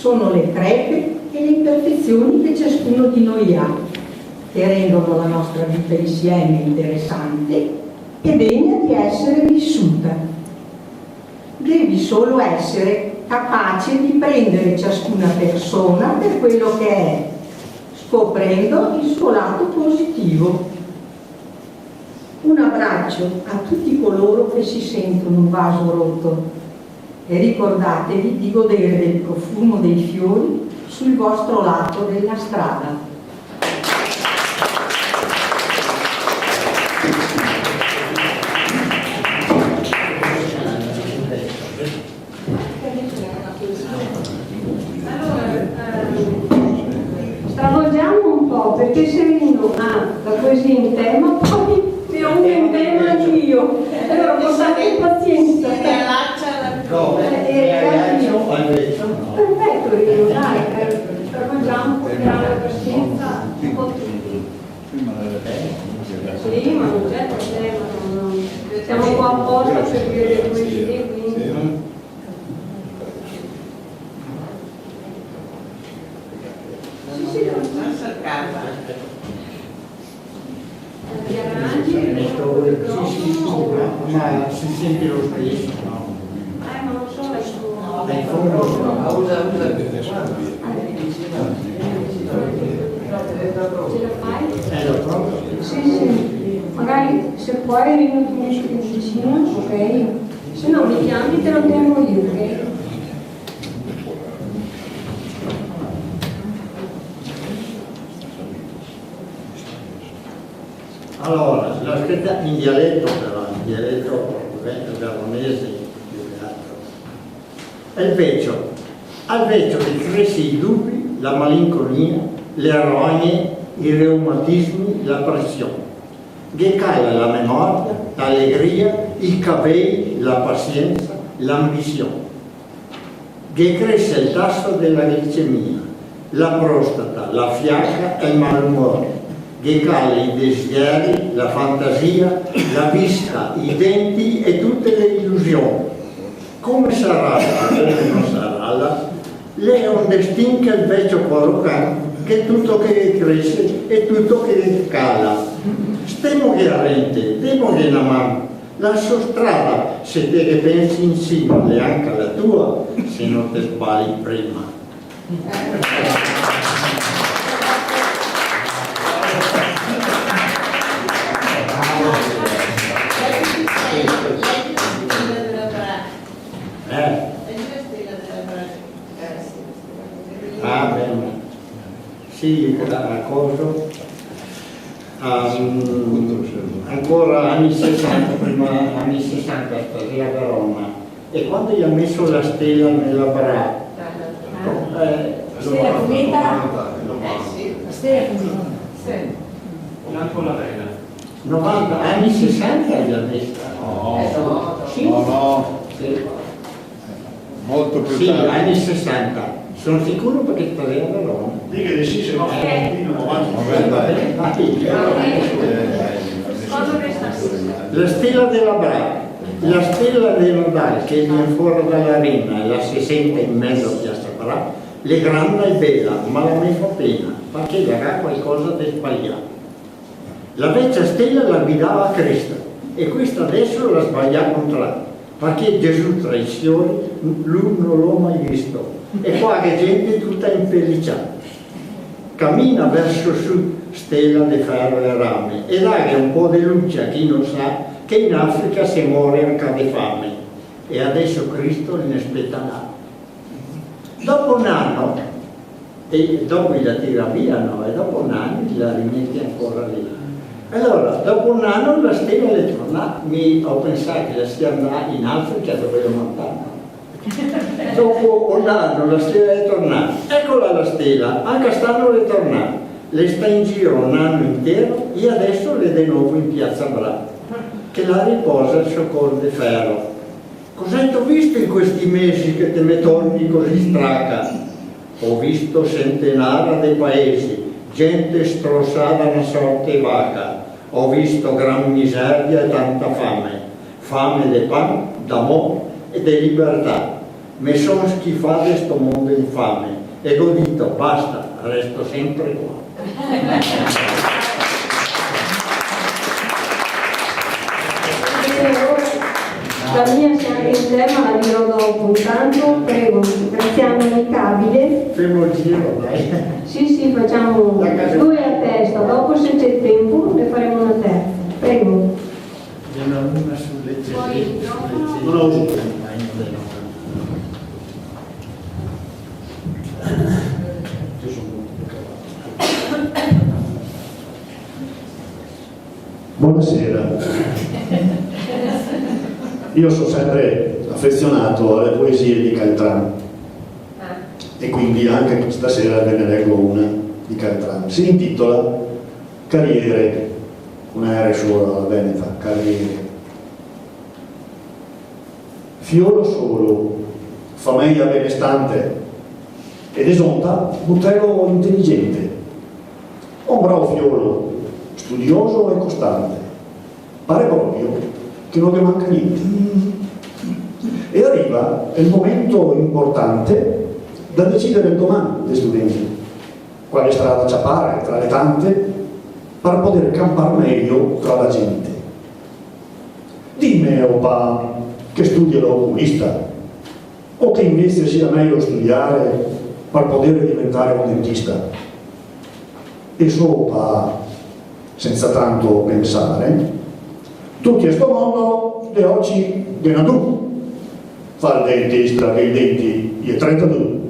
sono le crepe e le imperfezioni che ciascuno di noi ha, che rendono la nostra vita insieme interessante e degna di essere vissuta. Devi solo essere capace di prendere ciascuna persona per quello che è, scoprendo il suo lato positivo. Un abbraccio a tutti coloro che si sentono un vaso rotto e ricordatevi di godere del profumo dei fiori sul vostro lato della strada. Stravolgiamo un po' perché Serino ha la poesia in tema, poi ne ho una in tema anch'io. Allora portate pazienza. Perfetto, Rino, dai, stravolgiamo, portiamo la pazienza un po' tutti. Sì, ma non c'è problema, siamo qua apposta per dire le poesie, quindi. Ma si sente lo stesso, no? Ma non so la sua. Dai fondo Ce la fai? lo proprio. Sì, sì. Magari se puoi Rino ti metti più vicino, ok? Se no mi chiami te lo tengo io, ok? Allora, l'ho scritta in dialetto però, in dialetto veronese più che altro. Al vecchio che cresce i dubbi, la malinconia, le rogne, i reumatismi, la pressione. Che cala la memoria, l'allegria, i capelli, la pazienza, l'ambizione. Che cresce il tasso della glicemia, la prostata, la fiacca e il malumore. Che cala i desideri, la fantasia, la vista, i denti e tutte le illusioni. Come sarà, come non sarà, lei è un destino che il vecchio cuore che tutto che cresce e tutto che cala. Stiamo che arrente, devo che la mano, la sua strada, se te che pensi insieme, è anche la tua, se non ti sbagli prima. Ah, bene. Sì, la cosa. Ancora anni 60, prima anni 60, stasera a Roma. E quando gli ha messo la stella nella bra, Stella Cometa? La stella Cometa? Sì. Bianco la vena. 90, anni 60 gli ha messo. No, Sì? no. Sì. Molto più Sì, tardi. anni 60. Sono sicuro perché stasera a Roma. Dica di sì, se no La stella della Bra, la stella del Nadal che viene fuori dall'arena e la si sente in mezzo a Piazza Bra, è grande e bella, ma la me fa pena, perché darà qualcosa di sbagliato. La vecchia stella la guidava a Cristo e questa adesso la sbaglia contrario, perché Gesù traizione lui non l'ho mai visto e qua che gente tutta impellicata. Cammina verso su stella di ferro e rame e dà un po' di luce a chi non sa che in Africa si muore anche di fame e adesso Cristo ne aspetta là. Dopo un anno, e dopo la tira via, no? E dopo un anno la rimetti ancora lì. Allora, dopo un anno la stella è tornata, ho pensato che la stia andata in Africa dove l'ho mandata. Dopo un anno la stella è tornata, eccola la stella, anche quest'anno è tornata, le sta in giro un anno intero e adesso è di nuovo in Piazza Bra, che la riposa il suo col di ferro. Cos'hai visto in questi mesi che te mi torni così straca? Ho visto centenara dei paesi, gente strozzata una sorte vaca, ho visto gran miseria e tanta fame, fame di pan, d'amore e di libertà. mi sono schifato di sto mondo infame e ho detto basta, resto sempre qua. La mia c'è anche in tema, la dirò dopo. Intanto prego, restiamo amicabile. Fermo il giro, dai. Sì, facciamo 2 a testa, dopo se c'è tempo ne faremo una terza. Prego. Viene una sulle Non ho uso. Buonasera. Io sono sempre affezionato alle poesie di Caltran e quindi anche stasera ve ne leggo una di Caltran. Si intitola Carriere, una R sola alla veneta, Carriere. Fiolo solo, famiglia benestante ed esonta butello intelligente. Un bravo fiolo, studioso e costante. Pare proprio che non gli manca niente. E arriva il momento importante da decidere il domani degli studenti. Quale strada ciappare tra le tante per poter campare meglio tra la gente. Dimmi, opa, che studia l'oculista o che invece sia meglio studiare per poter diventare un dentista. E sopra, senza tanto pensare, tutti a sto mondo e oggi viene tu. Fa il dentista che i denti gli è 32.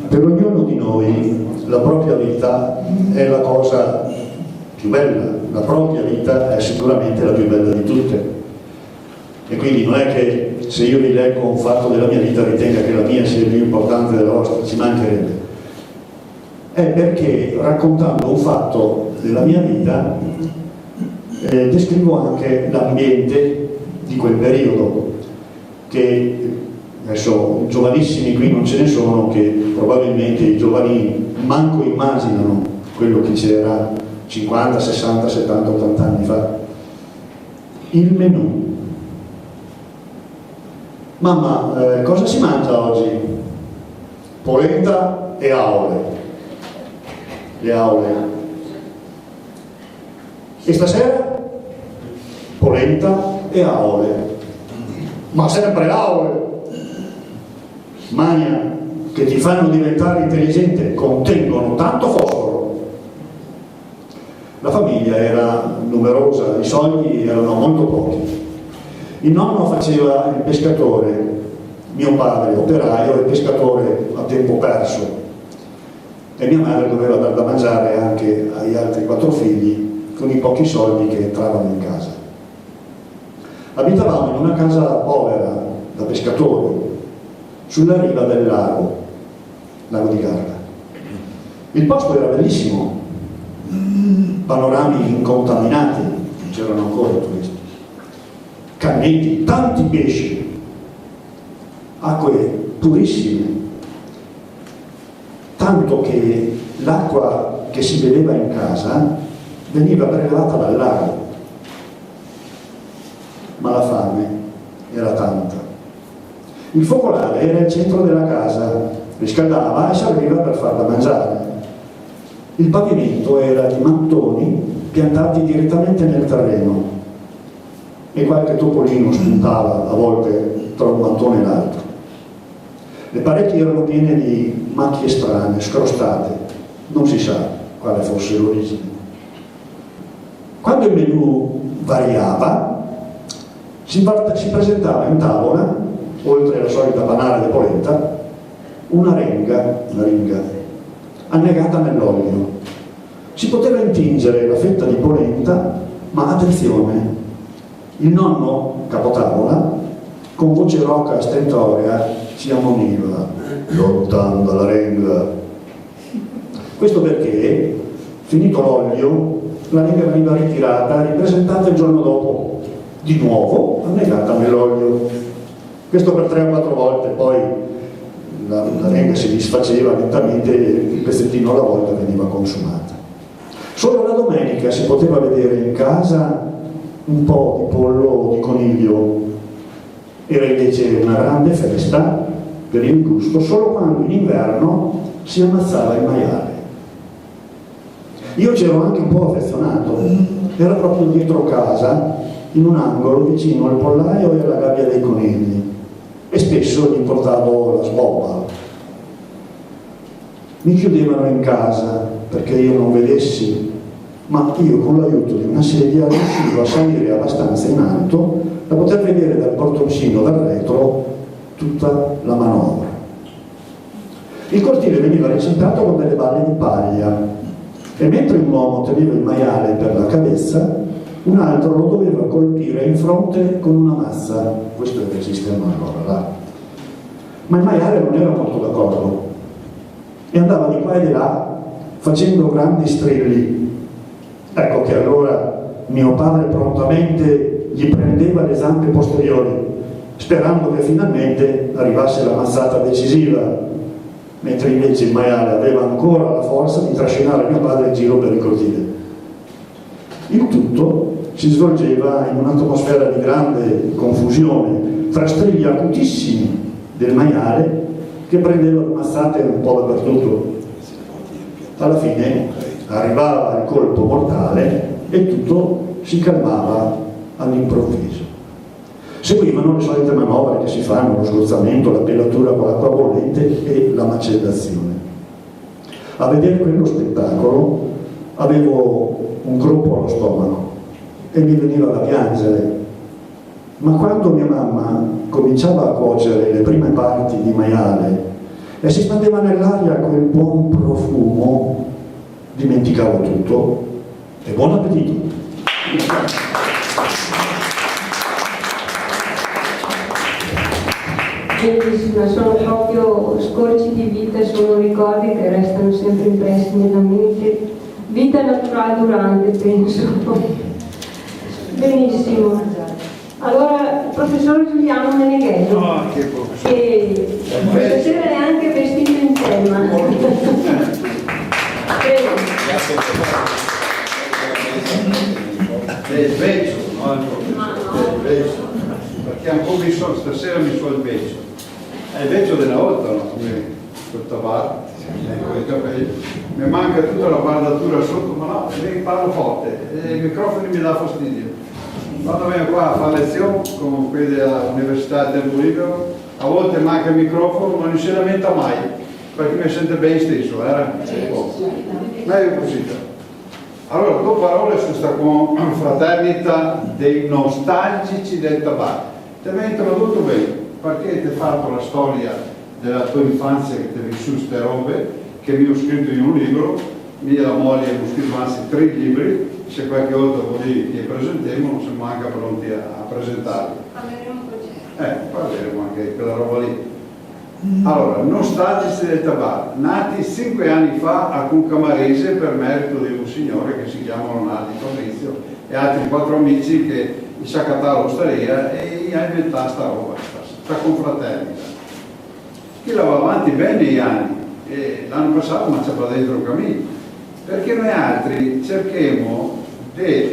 Per ognuno di noi la propria vita è la cosa più bella, la propria vita è sicuramente la più bella di tutte. E quindi non è che se io vi leggo un fatto della mia vita ritenga che la mia sia più importante della vostra, ci mancherebbe. È perché raccontando un fatto della mia vita descrivo anche l'ambiente di quel periodo, che adesso giovanissimi qui non ce ne sono, che probabilmente i giovani manco immaginano quello che c'era 50, 60, 70, 80 anni fa. Il menù. Mamma, cosa si mangia oggi? Polenta e aule. Le aule. E stasera? Polenta e aule. Ma sempre aule. Mania, che ti fanno diventare intelligente, contengono tanto fosforo. La famiglia era numerosa, i soldi erano molto pochi. Il nonno faceva il pescatore, mio padre operaio e pescatore a tempo perso, e mia madre doveva dar da mangiare anche agli altri 4 figli con i pochi soldi che entravano in casa. Abitavamo in una casa povera da pescatori sulla riva del lago di Garda. Il posto era bellissimo, panorami incontaminati, non c'erano ancora i turisti, canneti, tanti pesci, acque purissime, tanto che l'acqua che si beveva in casa veniva prelevata dal lago, ma la fame era tanta. Il focolare era il centro della casa, riscaldava e serviva per far da mangiare. Il pavimento era di mattoni piantati direttamente nel terreno e qualche topolino spuntava a volte tra un mattone e l'altro. Le pareti erano piene di macchie strane, scrostate, non si sa quale fosse l'origine. Quando il menù variava, si presentava in tavola, oltre alla solita banale di polenta, una ringa annegata nell'olio. Si poteva intingere la fetta di polenta, ma attenzione, il nonno, capotavola, con voce roca e stentorea, si ammoniva: lontano dalla renga. Questo perché, finito l'olio, la renga veniva ritirata e ripresentata il giorno dopo, di nuovo annegata nell'olio. Questo per 3 o 4 volte, poi la renga si disfaceva lentamente e un pezzettino alla volta veniva consumata. Solo la domenica si poteva vedere in casa un po' di pollo o di coniglio. Era invece una grande festa per il gusto solo quando in inverno si ammazzava il maiale. Io c'ero anche un po' affezionato, era proprio dietro casa, in un angolo vicino al pollaio e alla gabbia dei conigli, e spesso gli portavo la sbobba. Mi chiudevano in casa perché io non vedessi, ma io con l'aiuto di una sedia riuscivo a salire abbastanza in alto da poter vedere dal portoncino dal retro tutta la manovra. Il cortile veniva recintato con delle balle di paglia e mentre un uomo teneva il maiale per la cabeza, un altro lo doveva colpire in fronte con una mazza. Questo era il sistema allora là. Ma il maiale non era molto d'accordo e andava di qua e di là facendo grandi strilli. Ecco che allora mio padre prontamente gli prendeva le zampe posteriori, sperando che finalmente arrivasse la mazzata decisiva, mentre invece il maiale aveva ancora la forza di trascinare mio padre in giro per il cortile. Il tutto si svolgeva in un'atmosfera di grande confusione, tra strilli acutissimi del maiale che prendeva mazzate un po' dappertutto. Alla fine arrivava il colpo mortale e tutto si calmava all'improvviso. Seguivano le solite manovre che si fanno, lo sgozzamento, la pelatura con l'acqua bollente e la macellazione. A vedere quello spettacolo avevo un groppo allo stomaco e mi veniva da piangere, ma quando mia mamma cominciava a cuocere le prime parti di maiale e si spandeva nell'aria quel buon profumo, dimenticavo tutto e buon appetito! Bellissima, sono proprio scorci di vita, sono ricordi che restano sempre impressi nella mente. Vita naturale durante, penso. Benissimo. Allora, professor Giuliano Meneghello, che questa sera è anche vestito in tema. È il beccio, no? È il beccio. Perché un po' stasera mi so il beccio. È il beccio della volta, no? Come col tabacco, con i capelli. Mi manca tutta la bardatura sotto, ma no, parlo forte, i microfoni mi dà fastidio. Quando vengo qua a fare lezioni, come qui dell'Università del Tempo Libero, a volte manca il microfono, ma non si lamenta mai, perché mi sente ben stesso, era? Ma è così. Allora, due parole su questa confraternita dei nostalgici del tabacco. Ti abbiamo introdotto bene, perché ti hai fatto la storia della tua infanzia che ti hai vissuto queste robe, che mi ho scritto in un libro, mia e la moglie abbiamo scritto anzi 3 libri, se qualche volta voi li presentiamo non siamo anche pronti a presentarli. Parleremo anche quella roba lì. Allora, nostalgici del tabacco, nati 5 anni fa a Concamarese per merito di un signore che si chiama Ronaldo Fabrizio e altri 4 amici che si accattava l'osteria e ha inventato sta roba, sta confraternita. Chi la va avanti bene negli anni e l'anno passato ma c'è dentro un cammino, perché noi altri cerchiamo di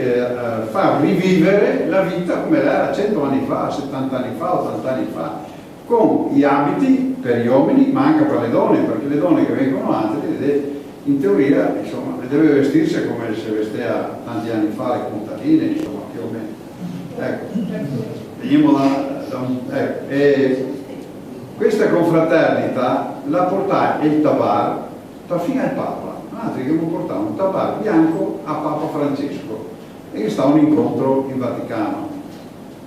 far rivivere la vita come era 100 anni fa, 70 anni fa, 80 anni fa, con gli abiti per gli uomini ma anche per le donne, perché le donne che vengono altri in teoria insomma le deve vestirsi come si vestiva tanti anni fa le contadine, insomma più o meno. Ecco, veniamo e questa confraternita la portai il tabar fino al Papa, altri che mi portavano un tabar bianco a Papa Francesco e che sta un incontro in Vaticano.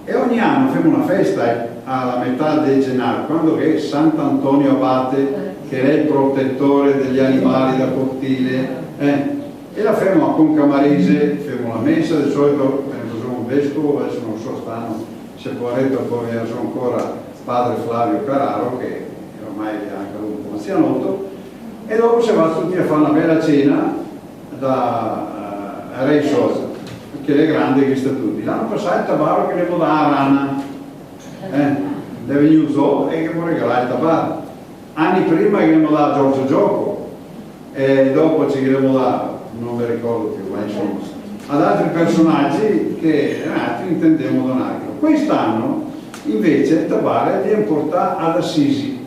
E ogni anno facciamo una festa alla metà del gennaio, quando è Sant'Antonio Abate, che è il protettore degli animali da cortile, e la facciamo a Concamarese, facciamo la messa, di solito facciamo un vescovo, adesso non so stanno, se può retto poi sono ancora padre Flavio Carraro, che ormai è anche un po' anzianotto, e dopo si va tutti a fare una bella cena da Re Sosa, che è grande che sta tutti. L'anno passato il tabaro che devo dare a Rana, le usò e che mi regalare il tabaro. anni prima che abbiamo dato Giorgio Gioco e dopo ci chiediamo da, non mi ricordo più, ma insomma, ad altri personaggi che altri intendevamo donare. Quest'anno invece il Tabare viene portato ad Assisi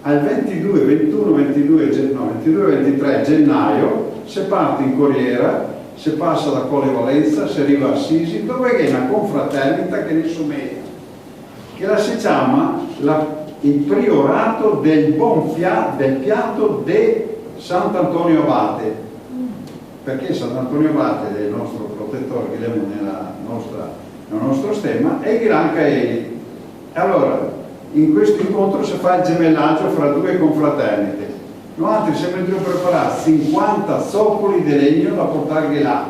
al 22-23 gennaio, si parte in Corriera, si passa da Colle Valenza, si arriva a Assisi, dove è una confraternita che ne somiglia, che la si chiama il priorato del del piatto di Sant'Antonio Abate, perché Sant'Antonio Abate è il nostro protettore che abbiamo nel nostro stemma e Granca Eli. Allora, in questo incontro si fa il gemellaggio fra due confraternite. Noi altri siamo preparati 50 zoccoli di legno da portarli là.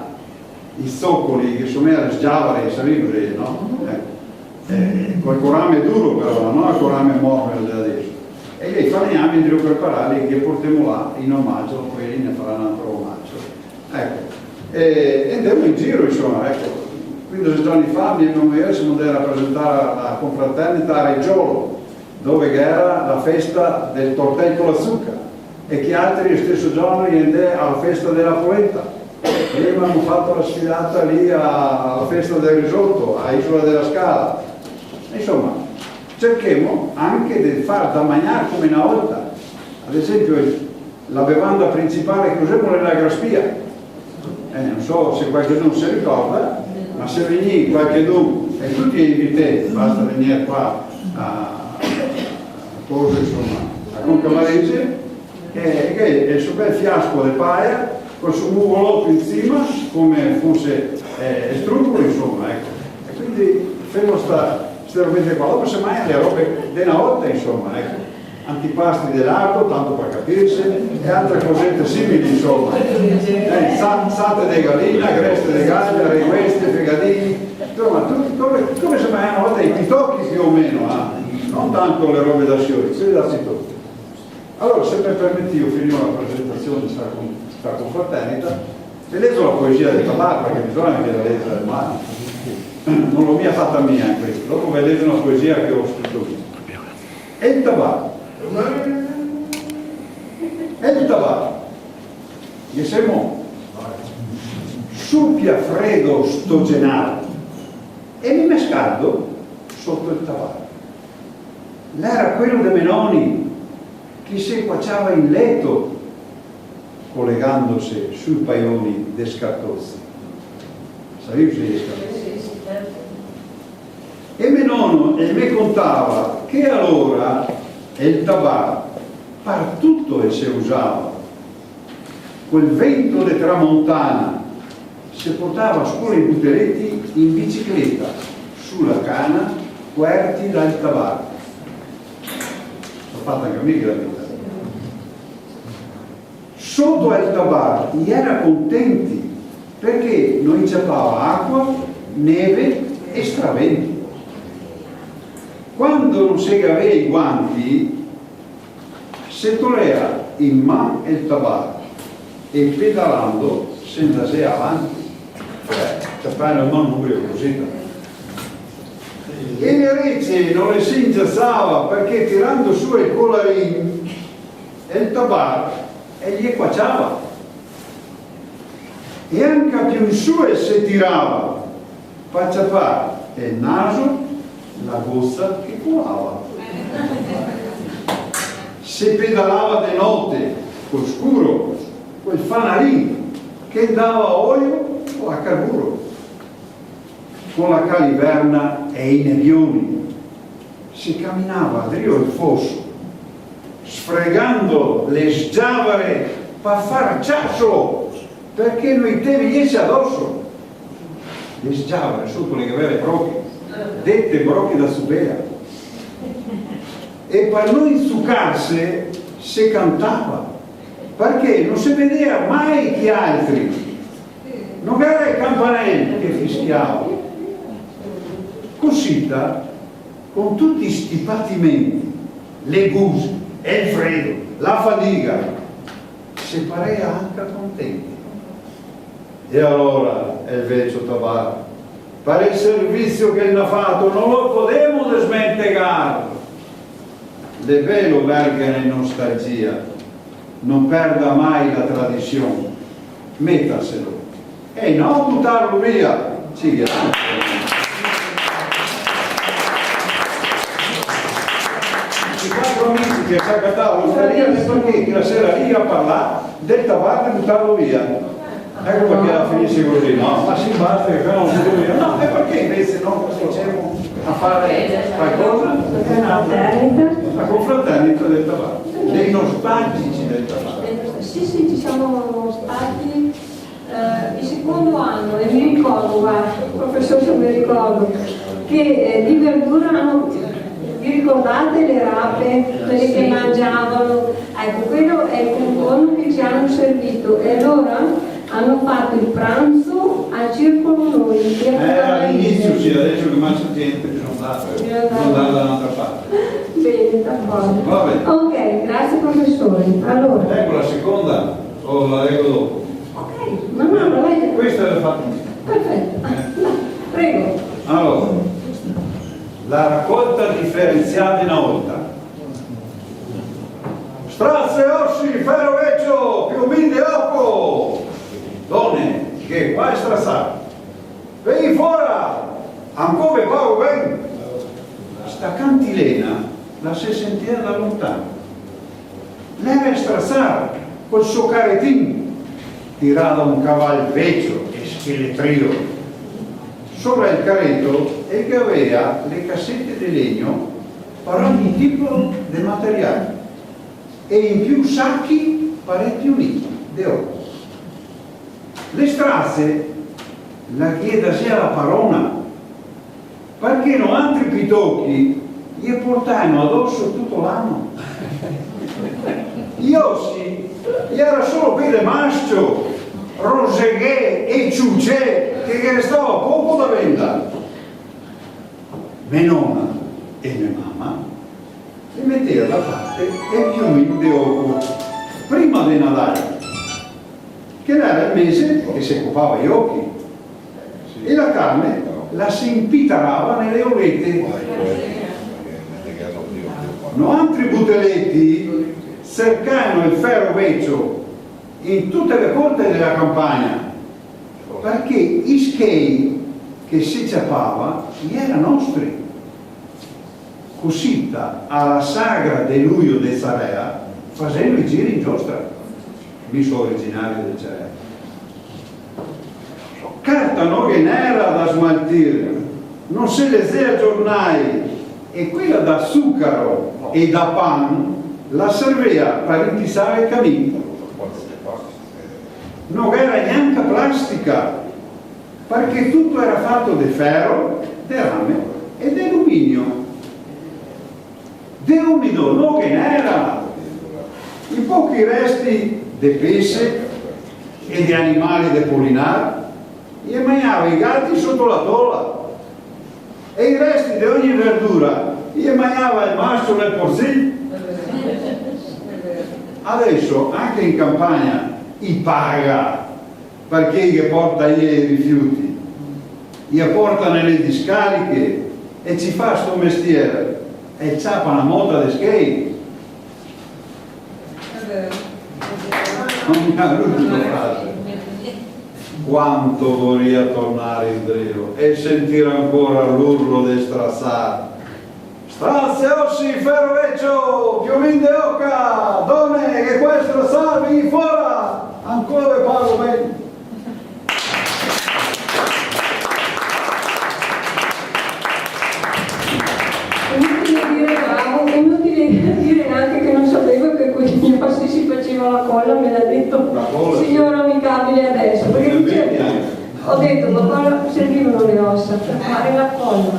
I zoccoli che sono le sgiavare, sapete, no? Col corame duro però, non il corame morbido di adesso. E lei faniamo e devo prepararli che portiamo là in omaggio, poi ne farà un altro omaggio. Ecco. E andiamo in giro, insomma, ecco. 15 giorni fa mi siamo andati a rappresentare la confraternita a Reggiolo, dove era la festa del tortello con la zucca, e che altri lo stesso giorno andavano alla festa della polenta. E abbiamo fatto la sfilata lì alla festa del risotto, a Isola della Scala. Insomma, cerchiamo anche di far da mangiare come una volta. Ad esempio, la bevanda principale che usiamo è la graspia. Non so se qualcuno si ricorda, ma se venì qualcuno, e tutti invitati, basta venire qua a Concamarese, che è il suo bel fiasco di paia, col suo muvolotto in cima, come fosse strucolo, insomma, ecco. E quindi fermo queste robe qua, dopo semmai le robe della volta, insomma, ecco. Antipasti dell'arco, tanto per capirsi, e altre cosette simili, insomma. Sate di gallina, greste di gaglia, requeste, fegadini, insomma, come semmai una volta i pitocchi più o meno, non tanto le robe da scioli, si darsi tutto. Allora, se mi permetti, io finirò la presentazione di questa confraternita, e leggo la poesia di Tabare, perché bisogna che la leggere, ma non l'ho mia fatta mia questo, dopo vedete una poesia che ho scritto io. E il Tabare. Che siamo suppia freddo sto genato e mi mescaldo sotto il Tabare. L'era quello dei Menoni che si quacciava in letto collegandosi sui paioni dei scartozzi. Sapevi se gli scartozzi? E mio nonno mi contava che allora il Tabare par tutto e si usava. Quel vento di tramontana si portava a scuola i butteretti in bicicletta sulla cana querti dal Tabare. L'ho fatta anche a me la vita. Sotto al Tabare era contenti perché non inciappava acqua, neve e straventi. Quando non si aveva i guanti, si toglieva in mano il Tabare e pedalando si andava avanti. Cioè, fare il manubrio così. E le rece non le si ingiazzava perché tirando su il collarin il Tabare e gli quacciava. E anche più in su e si tirava, faccia fare il naso, la gozza che colava. Si pedalava di notte, col scuro, quel fanarino che dava olio o a carburo. Con la caliverna e i nevioni si camminava a drio il fosso, sfregando le sgiavare per far ciasso, perché noi te venisse addosso. Le sgiavare sono quelle che aveva i brocchi, dette brocchi da subea. E per non insuccarsi si cantava, perché non si vedeva mai che altri. Non era il campanello che fischiava. Cosita, con tutti sti patimenti, le guse, il freddo, la fatica, si parea anche contenti. E allora il vecchio Tabare, per il servizio che ne ha fatto, non lo potevo smentegare. le velo vergine in nostalgia, non perda mai la tradizione, mettaselo e non buttarlo via. Sì, grazie. I 4 amici che si accattavano l'osteria perché la sera lì a parlare del tabacco e buttarlo via. Ecco perché la finisce così, no? Ma si basta che non si via. No, e perché invece non cominciamo a fare qualcosa? La confraternita del tabacco, dei nostalgici del tabacco. Sì, ci siamo stati il secondo anno e mi ricordo, guarda, professore, se mi ricordo, che di verdura hanno. Vi ricordate le rape, quelle che mangiavano? Ecco, quello è il contorno che ci hanno servito e allora hanno fatto il pranzo al circolo noi. All'inizio sì, adesso che mangia gente non dà da un'altra parte. Bene, d'accordo. Va bene. Ok, grazie professore. Allora. Ecco la seconda o la leggo dopo? Ok, no, la leggo. Questa l'ho fatta. Perfetto. Prego. Allora. La raccolta differenziata una volta. Strazze, ossi, ferro vecchio, piumini de oco. Donne, che qua è strassato. Veni fuori, ancora ve pago ben. Sta cantilena la si sentiva da lontano. Lei è strassata col suo carettino, tirato un cavallo vecchio e scheletrio. Sopra il carretto e che aveva le cassette di legno per ogni tipo di materiale e in più sacchi parecchi uniti di oro. Le strazze la chieda sia la parona perché non altri pitocchi gli portavano addosso tutto l'anno. Io sì, gli era solo pelle maschio, roseghe e ciucce che restava poco da vendere. Mia nonna e mia mamma li metteva da parte e piumini di oco prima di Natale, che era il mese che si occupava gli occhi, e la carne la si impitarava nelle olette. No altri butelletti cercavano il ferro vecchio in tutte le corte della campagna perché i schei che si ciappava erano nostri. Cosita alla sagra di luglio di Zarea facendo i giri in giostra, mi sono originario del Zarea. Carta non era da smaltire, non se leggeva giornali e quella da zucchero e da pan la serviva per intisare il camino. Non era neanche plastica, perché tutto era fatto di ferro, di rame e di alluminio. Di umido non che n'era. I pochi resti di pesce e di animali di pollinare gli mangiava i gatti sotto la tolla e i resti di ogni verdura gli mangiava il maschio nel porzino. Adesso anche in campagna i paga perché gli porta i rifiuti, gli porta nelle discariche e ci fa sto mestiere e c'ha una moda di skate. Non mi ha l'ultima frase. Quanto vorrei tornare indietro e sentire ancora l'urlo di strassare. Strazze, ossi, ferro vecchio, piumini de oca, donne che questo salvi fuori, ancora vi pago bene. Inutile dire bravo, inutile dire neanche che non sapevo che con i nostri si faceva la colla, me l'ha detto il signor amicabile adesso, perché dice, ho detto, ma qua servivano le ossa per fare la colla,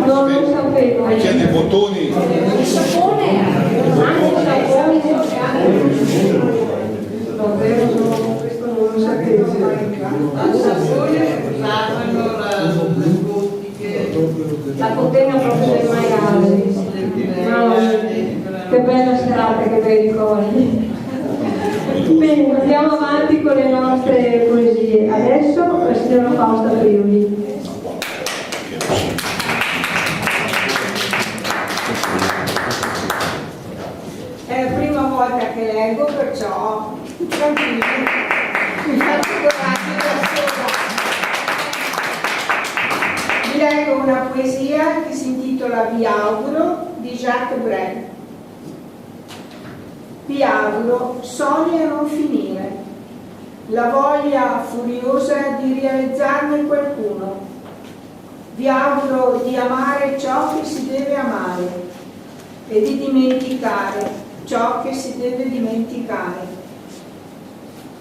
non lo sapevo. C'è dei bottoni. Il sapone, anche il sapone, davvero questo non lo sapevo. Al sapone usavano La contena proprio del maiale. Che bella serata, che bei ricordi. Bene, andiamo avanti con le nostre poesie. Adesso la signora Fausta Priuli. che leggo, perciò tranquilli, mi faccio coraggio da sola. Vi leggo una poesia che si intitola Vi auguro di Jacques Brel. Vi auguro sogni a non finire, la voglia furiosa di realizzarne qualcuno. Vi auguro di amare ciò che si deve amare e di dimenticare ciò che si deve dimenticare.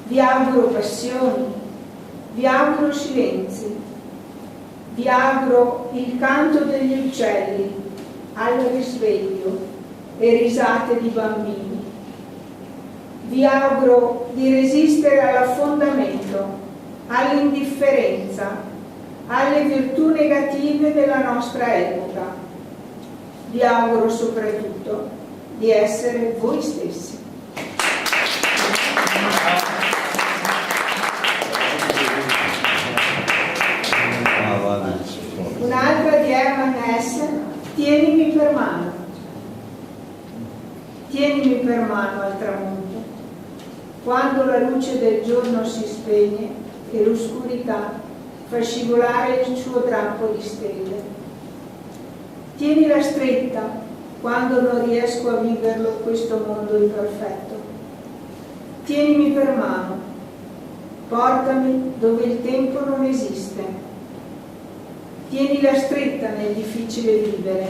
Vi auguro passioni, vi auguro silenzi, vi auguro il canto degli uccelli al risveglio e risate di bambini. Vi auguro di resistere all'affondamento, all'indifferenza, alle virtù negative della nostra epoca. Vi auguro soprattutto di essere voi stessi. Un'altra di Hermann Hesse, tienimi per mano. Tienimi per mano al tramonto, quando la luce del giorno si spegne e l'oscurità fa scivolare il suo drappo di stelle. Tienila stretta quando non riesco a viverlo questo mondo imperfetto. Tienimi per mano, portami dove il tempo non esiste. Tienila stretta nel difficile vivere.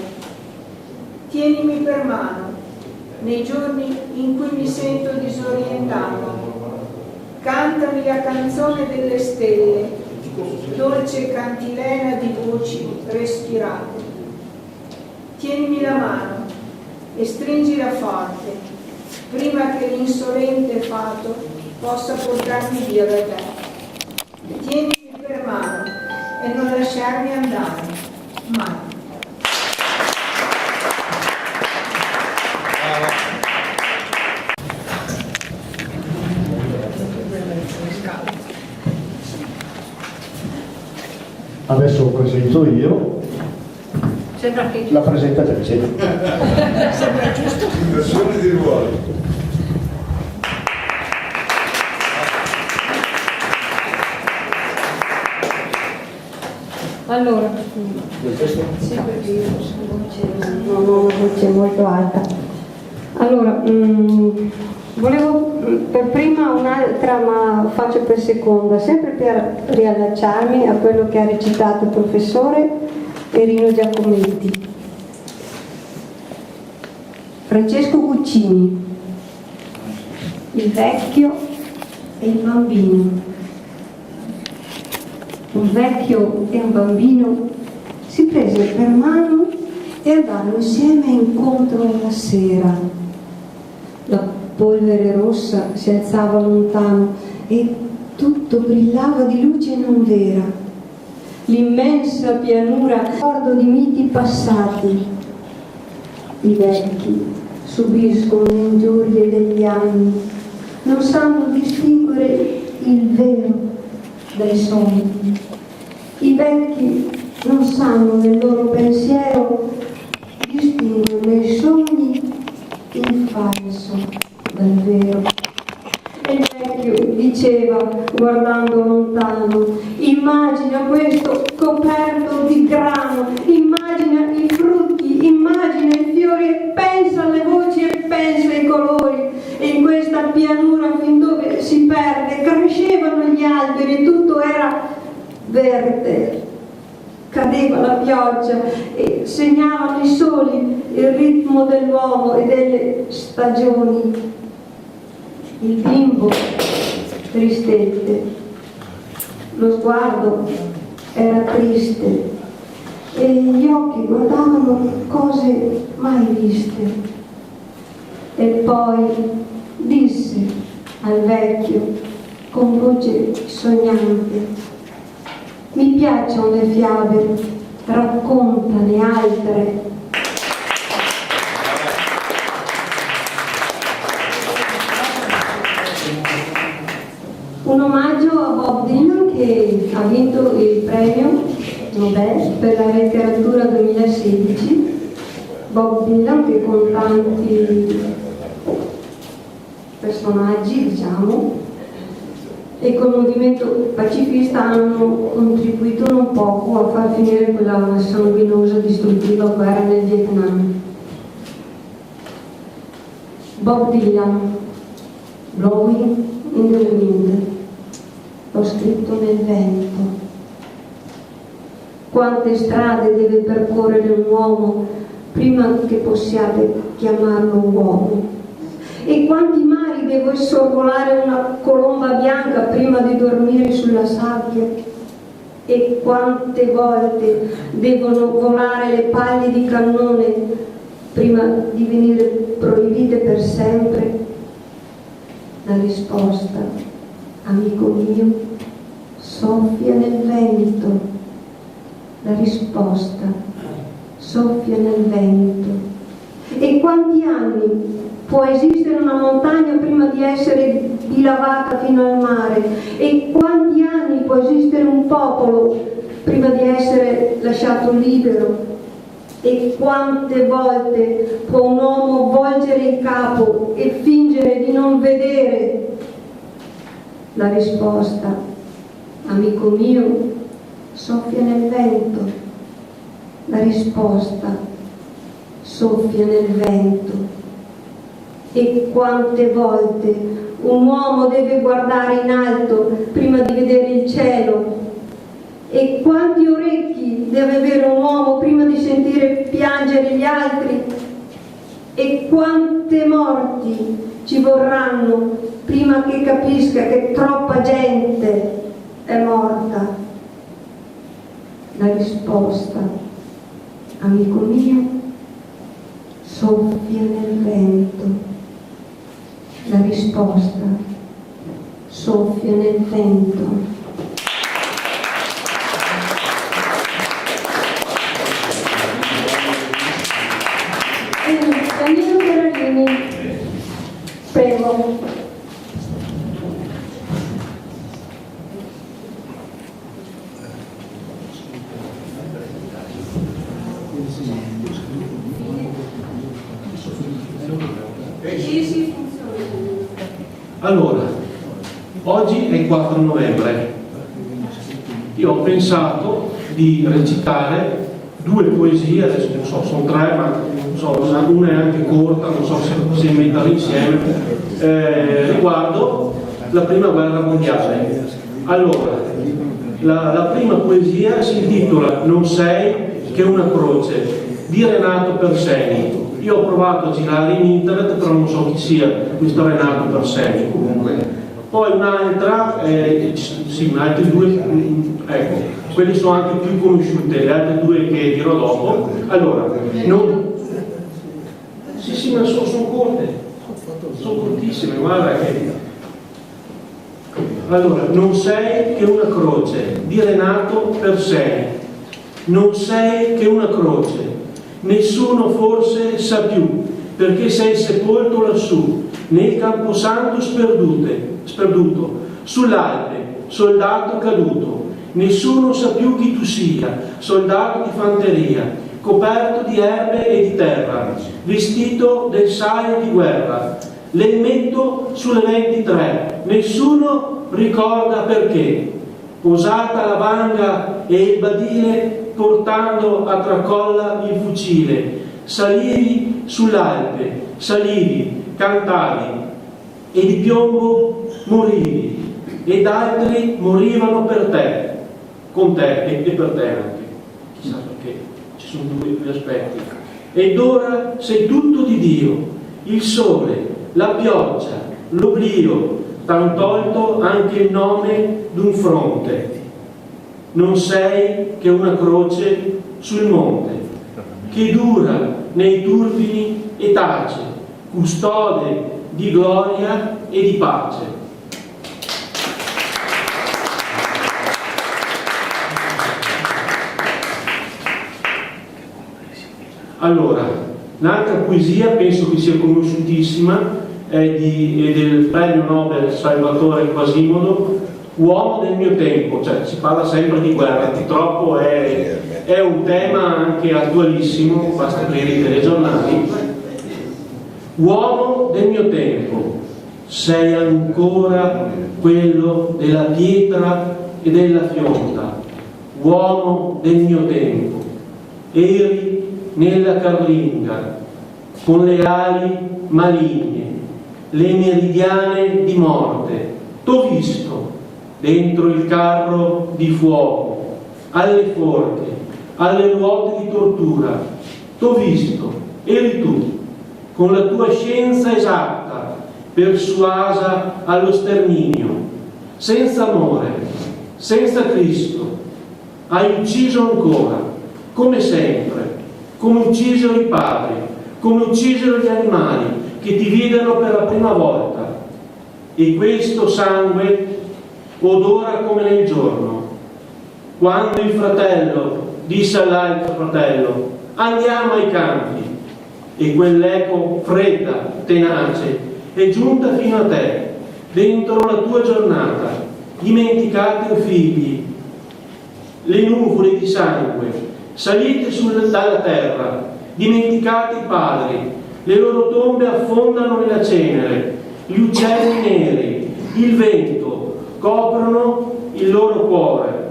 Tienimi per mano nei giorni in cui mi sento disorientato. Cantami la canzone delle stelle, dolce cantilena di voci respirate. Tienimi la mano e stringila forte, prima che l'insolente fato possa portarmi via da te. Tienimi per mano e non lasciarmi andare, mai. Adesso presento io la presentatrice. Sembra giusto. Inversione di ruoli. Allora, sì, perché io non ho una voce molto alta. Allora, volevo per prima un'altra, ma faccio per seconda, sempre per riallacciarmi a quello che ha recitato il professore Rino Giacometti. Francesco Guccini, il vecchio e il bambino. Un vecchio e un bambino si presero per mano e andarono insieme incontro una sera. La polvere rossa si alzava lontano e tutto brillava di luce non vera. L'immensa pianura, ricordo di miti passati. I vecchi subiscono le ingiurie degli anni, non sanno distinguere il vero dai sogni. I vecchi non sanno nel loro pensiero distinguere nei sogni il falso dal vero. E il vecchio diceva, guardando lontano, immagina questo coperto di grano, immagina i frutti, immagina i fiori e pensa alle voci e pensa ai colori. E in questa pianura fin dove si perde crescevano gli alberi e tutto era verde. Cadeva la pioggia e segnavano i soli il ritmo dell'uomo e delle stagioni. Il bimbo tristette, lo sguardo era triste e gli occhi guardavano cose mai viste. E poi disse al vecchio con voce sognante: mi piacciono le fiabe, raccontane altre. Un omaggio a Bob Dylan che ha vinto il premio Nobel per la letteratura 2016. Bob Dylan che con tanti personaggi, diciamo, e col movimento pacifista hanno contribuito non poco a far finire quella sanguinosa e distruttiva guerra nel Vietnam. Bob Dylan, Blowing in the Wind, l'ho scritto nel vento. Quante strade deve percorrere un uomo prima che possiate chiamarlo uomo? E quanti mari deve sorvolare una colomba bianca prima di dormire sulla sabbia? E quante volte devono volare le paglie di cannone prima di venire proibite per sempre? La risposta, amico mio, soffia nel vento. La risposta, soffia nel vento. E quanti anni può esistere una montagna prima di essere dilavata fino al mare? E quanti anni può esistere un popolo prima di essere lasciato libero? E quante volte può un uomo volgere il capo e fingere di non vedere? La risposta, amico mio, soffia nel vento. La risposta, soffia nel vento. E quante volte un uomo deve guardare in alto prima di vedere il cielo? E quanti orecchi deve avere un uomo prima di sentire piangere gli altri? E quante morti ci vorranno prima che capisca che troppa gente è morta? La risposta, amico mio, soffia nel vento. La risposta, soffia nel vento. Danilo Ferrarini, prego. Allora, oggi è il 4 novembre. Io ho pensato di recitare 2 poesie, adesso non so, sono 3, ma non so, una è anche corta, non so se metterle insieme, riguardo la prima guerra mondiale. Allora, la prima poesia si intitola Non sei che una croce, di Renato Perseni. Io ho provato a girare in internet, però non so chi sia questo Renato Perseni, comunque. Poi un'altra, sì, altri 2, ecco, quelli sono anche più conosciute, le altre 2 che dirò dopo. Allora, sì, ma sono corte, sono cortissime, guarda che... Allora, non sei che una croce, di Renato Perseni. Non sei che una croce, nessuno forse sa più, perché sei sepolto lassù, nel camposanto sperduto, sull'Alpe, soldato caduto. Nessuno sa più chi tu sia, soldato di fanteria, coperto di erbe e di terra, vestito del sale di guerra. L'elmetto sulle 23, nessuno ricorda perché. Posata la vanga e il badile, portando a tracolla il fucile, salivi sull'Alpe, salivi, cantavi, e di piombo morivi, ed altri morivano per te, con te e per te anche, chissà perché, ci sono 2 aspetti. Ed ora sei tutto di Dio, il sole, la pioggia, l'oblio, t'han tolto anche il nome d'un fronte. Non sei che una croce sul monte, che dura nei turbini e tace, custode di gloria e di pace. Allora, l'altra poesia penso che sia conosciutissima, è del premio Nobel Salvatore Quasimodo, Uomo del mio tempo, cioè si parla sempre di guerra, purtroppo è un tema anche attualissimo, basta aprire i telegiornali. Uomo del mio tempo, sei ancora quello della pietra e della fionda, uomo del mio tempo. Eri nella carlinga, con le ali maligne, le meridiane di morte. T'ho visto dentro il carro di fuoco, alle forche, alle ruote di tortura. T'ho visto, eri tu, con la tua scienza esatta, persuasa allo sterminio, senza amore, senza Cristo. Hai ucciso ancora, come sempre, come uccisero i padri, come uccisero gli animali che ti videro per la prima volta. E questo sangue odora come nel giorno, quando il fratello disse all'altro fratello: andiamo ai campi, e quell'eco fredda, tenace, è giunta fino a te, dentro la tua giornata, dimenticati o figli, le nuvole di sangue, salite dalla terra, dimenticati i padri, le loro tombe affondano nella cenere, gli uccelli neri, il vento, coprono il loro cuore.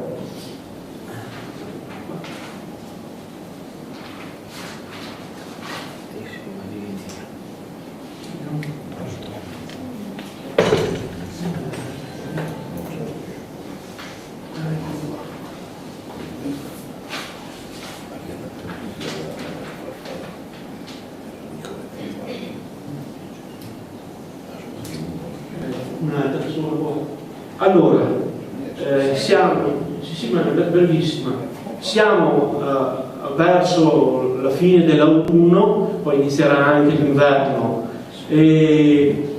Allora, brevissima, siamo verso la fine dell'autunno, poi inizierà anche l'inverno, e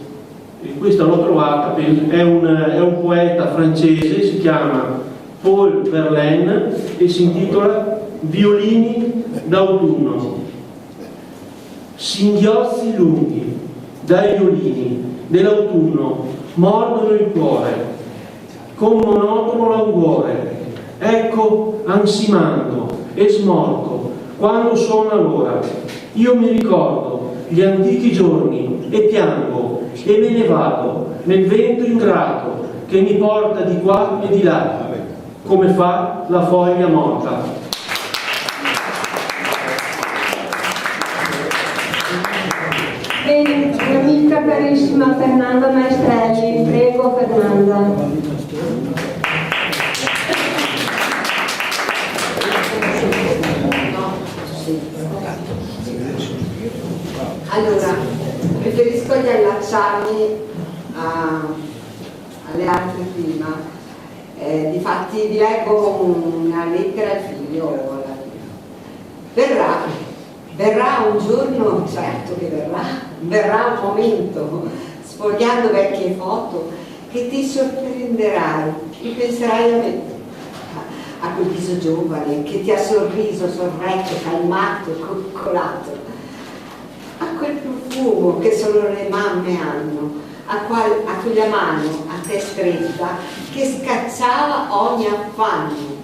questa l'ho trovata, è un poeta francese, si chiama Paul Verlaine e si intitola Violini d'autunno. Singhiozzi lunghi dai violini dell'autunno mordono il cuore con monotono languore, ecco ansimando e smorto quando suona l'ora. Io mi ricordo gli antichi giorni e piango e me ne vado nel vento ingrato che mi porta di qua e di là, come fa la foglia morta. Bene, l'amica carissima Fernanda Maestrelli, prego Fernanda. Allora, preferisco di allacciarmi alle altre prima. Difatti vi leggo una lettera al figlio alla fine. Verrà un giorno, certo che verrà un momento, sfogliando vecchie foto, che ti sorprenderai e penserai a me, a quel viso giovane che ti ha sorriso, sorretto, calmato, coccolato, a quel profumo che solo le mamme hanno, a quella mano a te stretta che scacciava ogni affanno.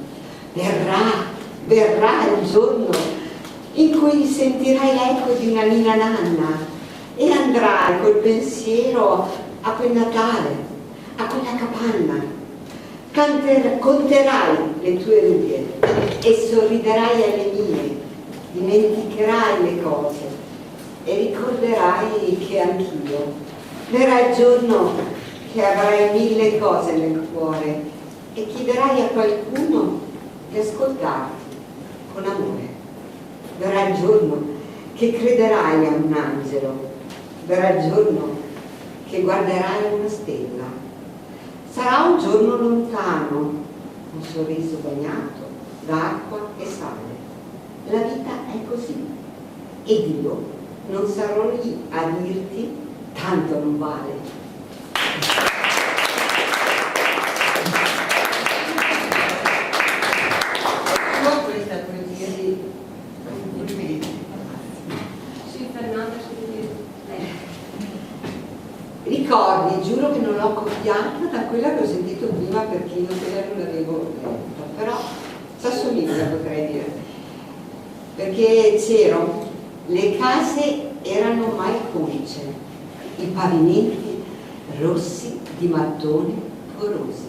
Verrà il giorno in cui sentirai l'eco di una ninna nanna e andrai col pensiero a quel Natale, a quella capanna. Conterai le tue rughe e sorriderai alle mie, dimenticherai le cose e ricorderai che anch'io. Verrà il giorno che avrai 1000 cose nel cuore e chiederai a qualcuno di ascoltarti con amore. Verrà il giorno che crederai a un angelo, verrà il giorno che guarderai a una stella. Sarà un giorno lontano, un sorriso bagnato d'acqua e sale. La vita è così ed io non sarò lì a dirti tanto non vale. Questa poesia di complimenti. Sì, Fernanda, Ricordi, giuro che non l'ho copiata da quella che ho sentito prima perché io quella non l'avevo letta, però si assomiglia, potrei dire, perché le case erano malconce, i pavimenti rossi di mattoni porosi.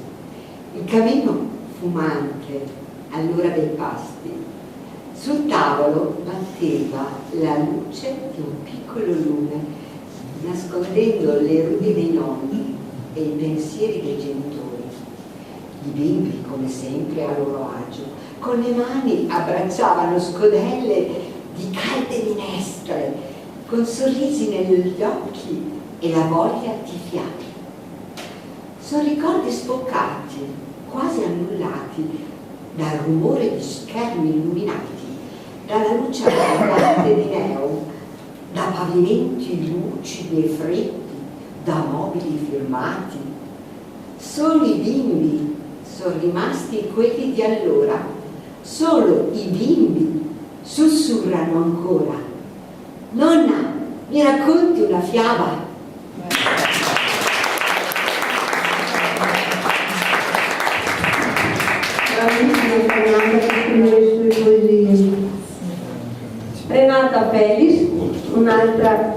Il camino fumante all'ora dei pasti. Sul tavolo batteva la luce di un piccolo lume, nascondendo le rughe dei nonni e i pensieri dei genitori. I bimbi, come sempre, a loro agio, con le mani abbracciavano scodelle di calde minestre, con sorrisi negli occhi e la voglia di fiamme. Sono ricordi sfoccati, quasi annullati, dal rumore di schermi illuminati, dalla luce abbondante di neon, da pavimenti lucidi e freddi, da mobili firmati. Solo i bimbi sono rimasti quelli di allora, solo i bimbi sussurrano ancora: nonna, mi racconti una fiaba? Renata Fellis, un'altra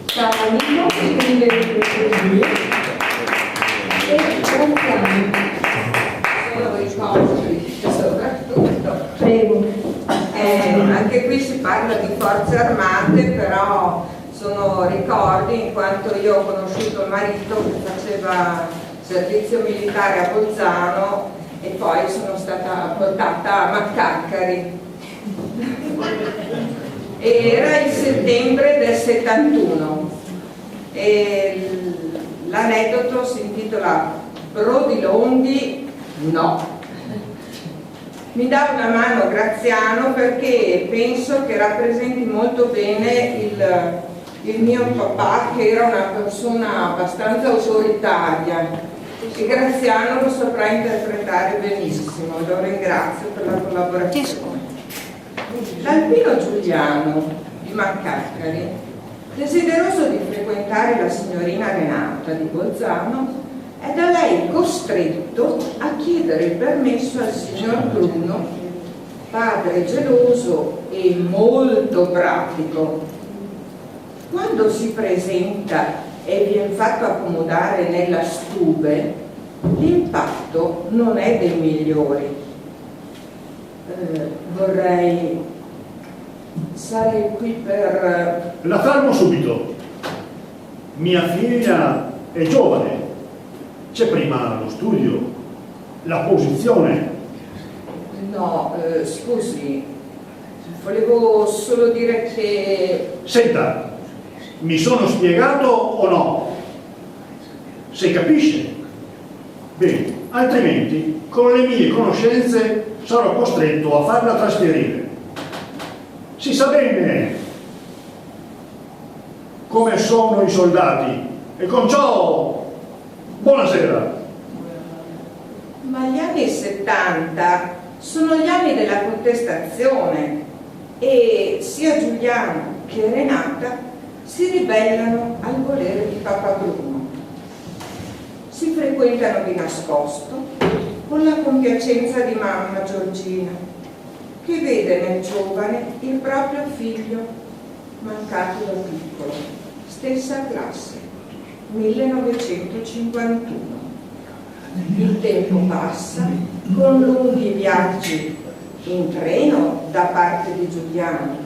cara amica che scrive le poesie, e soprattutto. Prego. Anche qui si parla di forze armate, però sono ricordi in quanto io ho conosciuto il marito che faceva servizio militare a Bolzano e poi sono stata portata a Maccaccari. Era il settembre del 71 e l'aneddoto si intitola Brodi Longhi no. Mi dà una mano Graziano perché penso che rappresenti molto bene il mio papà, che era una persona abbastanza autoritaria, e Graziano lo saprà interpretare benissimo. Lo ringrazio per la collaborazione. L'alpino Giuliano di Maccaccari, desideroso di frequentare la signorina Renata di Bolzano, è da lei costretto a chiedere il permesso al signor Bruno, padre geloso e molto pratico. Quando si presenta e viene fatto accomodare nella stube, l'impatto non è dei migliori. Sarei qui per... La fermo subito. Mia figlia è giovane. C'è prima lo studio, la posizione. No, scusi, volevo solo dire che... Senta, mi sono spiegato o no? Se capisce? Bene, altrimenti con le mie conoscenze sarò costretto a farla trasferire. Si sa bene come sono i soldati e con ciò buonasera. Ma gli anni 70 sono gli anni della contestazione e sia Giuliano che Renata si ribellano al volere di papà Bruno. Si frequentano di nascosto con la compiacenza di mamma Giorgina, che vede nel giovane il proprio figlio mancato da piccolo, stessa classe, 1951. Il tempo passa con lunghi viaggi in treno da parte di Giuliano,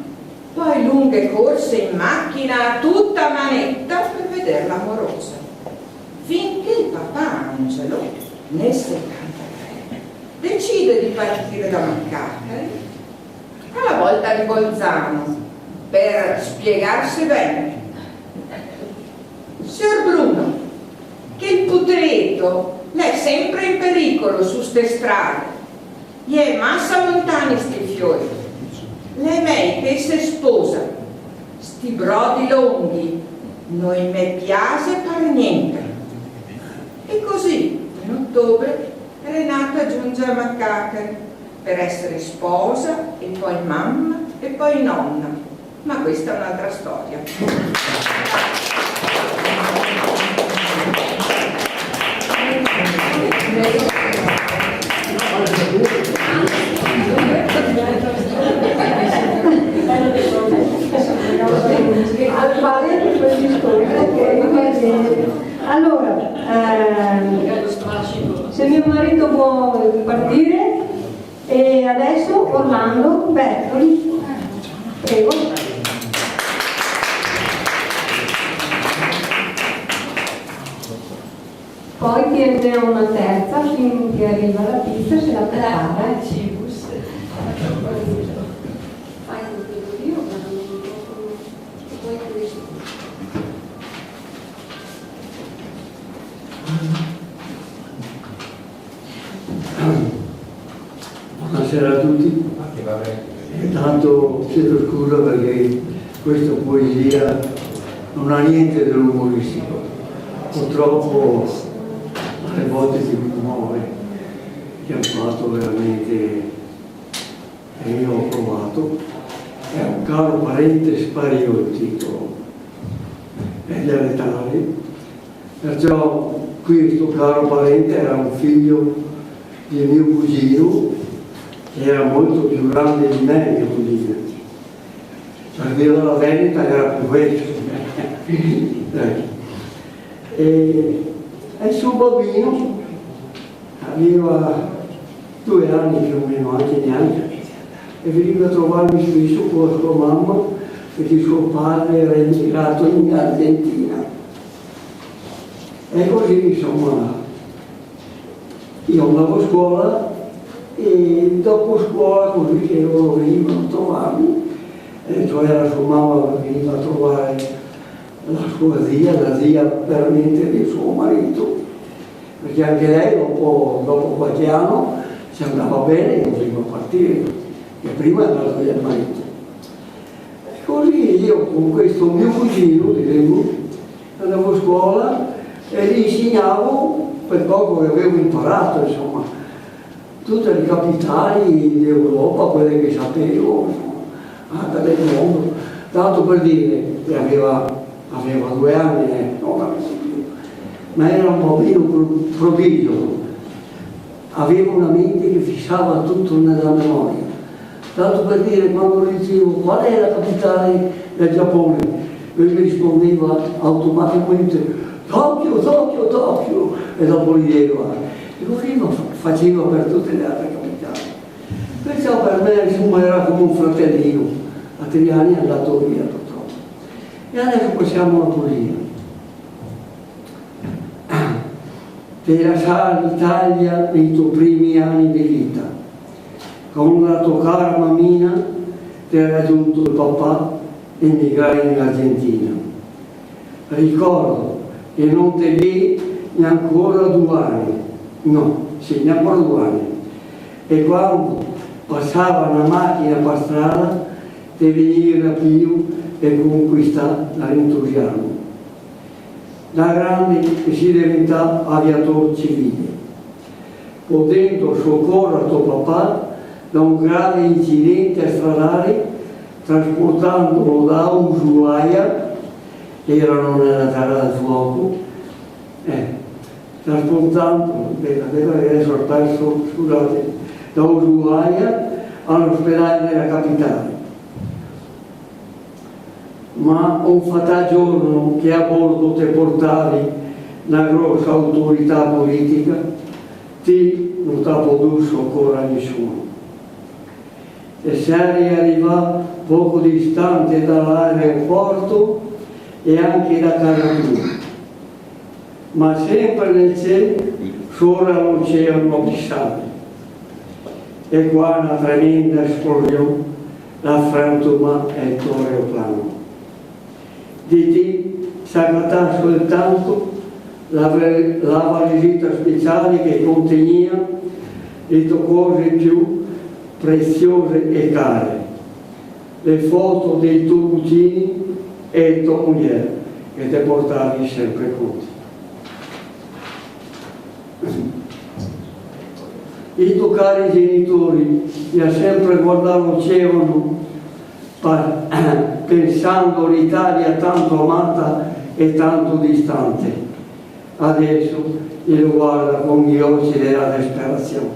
poi lunghe corse in macchina a tutta manetta per vederla amorosa, finché il papà Angelo nel 73 decide di partire da Maccaccari alla volta di Bolzano per spiegarsi bene. Signor Bruno, che il putreto l'è sempre in pericolo su ste strade, gli è massa lontani sti fiori, lei mei che se sposa, sti brodi lunghi, non me piace per niente. E così, in ottobre, Renata giunge a Maccaccari per essere sposa e poi mamma e poi nonna, ma questa è un'altra storia. Al quale questi storie. Allora, Allora, se mio marito può partire, e adesso Orlando Bertoli, prego. Poi tiene una terza finché arriva la pista, se la prepara. Fai quello io, ma non poi questo. Buonasera a tutti. Intanto chiedo scusa perché questa poesia non ha niente dell'umoristico. Purtroppo alle volte si muove, che ha fatto veramente, e io ho provato. È un caro parente spario il titolo, è dialettale. Perciò questo caro parente era un figlio di mio cugino, che era molto più grande di me, mio cugino. Per dire la verità era più vecchio. E il suo bambino aveva 2 anni più o meno, anche neanche, e veniva a trovarmi spesso con la sua mamma, perché suo padre era emigrato in Argentina. E così, insomma, io andavo a scuola e dopo scuola, così che loro venivano a trovarmi, cioè la sua mamma veniva a trovare la sua zia, la zia veramente del suo marito, perché anche lei dopo qualche anno si andava bene e voleva partire, che prima era la zia del marito. E così io con questo mio cugino, dicevo, andavo a scuola e gli insegnavo per poco che avevo imparato, insomma, tutte le capitali d'Europa, quelle che sapevo, anche del mondo, tanto per dire che aveva 2 anni, non aveva più, ma era un bambino prodigio, aveva una mente che fissava tutto nella memoria. Tanto per dire, quando gli dicevo qual è la capitale del Giappone, lui mi rispondeva automaticamente Tokyo, Tokyo, Tokyo, e dopo gli dicevo, e così lo faceva per tutte le altre capitali. Perciò per me, insomma, era come un fratellino. A 3 anni è andato via purtroppo. E adesso passiamo alla poesia. Per lasciare l'Italia nei tuoi primi anni di vita, con la tua cara mammina ti ha raggiunto il papà e emigrai in Argentina. Ricordo che non te lì neanche 2 anni, no, sì, neanche 2 anni. E quando passava una macchina per strada, te veniva più e conquista l'entusiasmo. Da grande si diventa aviatore civile, potendo soccorrere tuo papà da un grave incidente stradale, trasportandolo da Ushuaia, che erano nella terra del fuoco, trasportandolo, adesso ho perso, scusate, da Ushuaia all'ospedale della capitale. Ma un fatale giorno che a bordo te portavi una grossa autorità politica, ti non t'ha potuto soccorrere nessuno. E sei arrivato poco distante dall'aeroporto e anche da casa tua, ma sempre nel cielo sopra l'oceano abissale. E qua una tremenda esplosione, la frantuma e il tuo aeroplano. Di te s'aggrattava soltanto la valigetta speciale che conteneva le tue cose più preziose e care, le foto dei tuoi cugini e tua moglie che ti portavi sempre con te. I tuoi cari genitori ti ha sempre guardato l'oceano pensando l'Italia tanto amata e tanto distante. Adesso lo guarda con gli occhi della disperazione.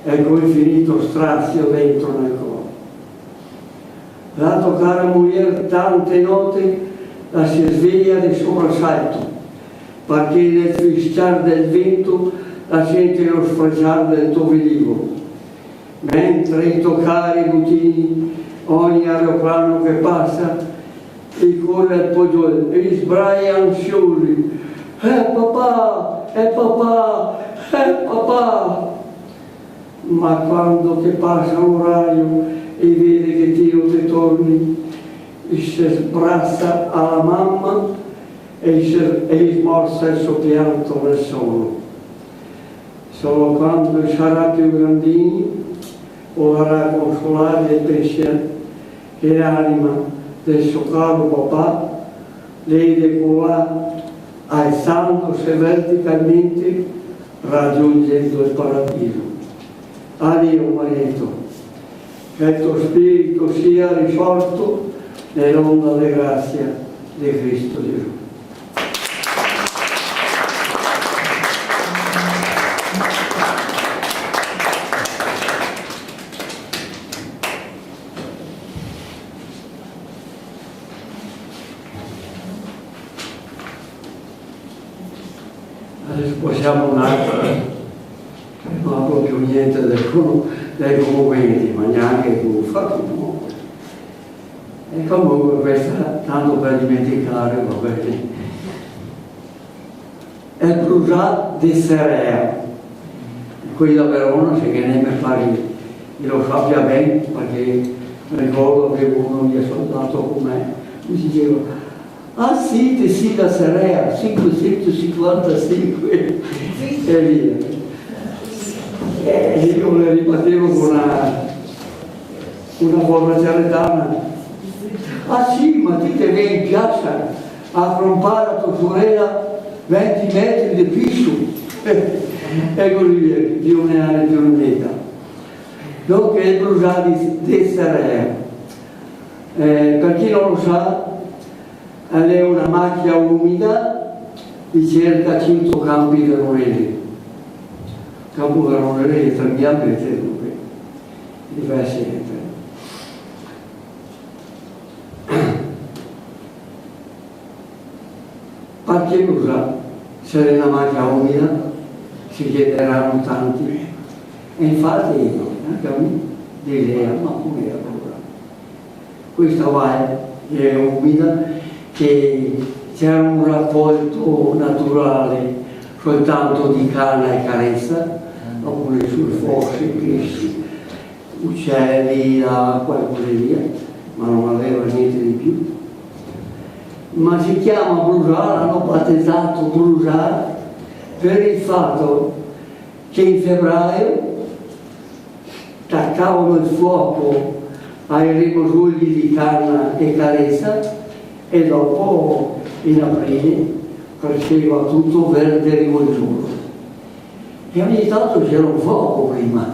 Ecco il finito strazio dentro nel cuore. La tua cara moglie tante notti la si sveglia di soprassalto perché nel fischiar del vento la sente lo sfragiar del tuo velivolo, mentre toccare i bottini ogni aeroplano che passa e corre al poggiolo e sbraia ansiosi: papà, papà, papà. Ma quando che passa l'orario e vede che Dio ti torni, si sbraccia alla mamma e smorza il suo pianto nel sonno. Solo quando sarà più grandini vorrà consolare il pensiero che l'anima del suo caro papà lei decolla, alzandosi verticalmente, raggiungendo il paradiso. Addio marito, che il tuo spirito sia risorto nell'onda della grazia di Cristo Gesù. Adesso possiamo un'altra. Non ha proprio niente dai commenti, ma neanche con fatto comunque. E comunque questa, tanto per dimenticare, va bene. È il Brusat di Serea. Qui da Verona, se che ne mi pare, lo sappia bene, perché ricordo che uno mi ha soldato con me, mi diceva: ah sì, sì da Serea, 555, e via. E io le ribattevo con una buona ciaretana. Ah sì, ma ti te vai in piazza a trompare a tua sorella 20 metri di piso. E così via, Dio ne ha più un'età. Dopo che il Brusat di Serea, per chi non lo sa, è una macchia umida di circa 100 campi di Ronelli. Campo Veronelli è tranquillamente diversi ettari. Perché Brusat, se è una macchia umida, si chiederanno tanti. E infatti anche a me di idea, ma come era Brusat? Questa valle è umida, che c'era un rapporto naturale soltanto di canna e carezza, oppure sul fossi, pesci, uccelli, acqua e così via, ma non aveva niente di più. Ma si chiama Brusat, l'hanno battezzato Brusat per il fatto che in febbraio attaccavano il fuoco ai rimasugli di canna e carezza e dopo in aprile cresceva tutto verde rivoltoso. E ogni tanto c'era un fuoco prima,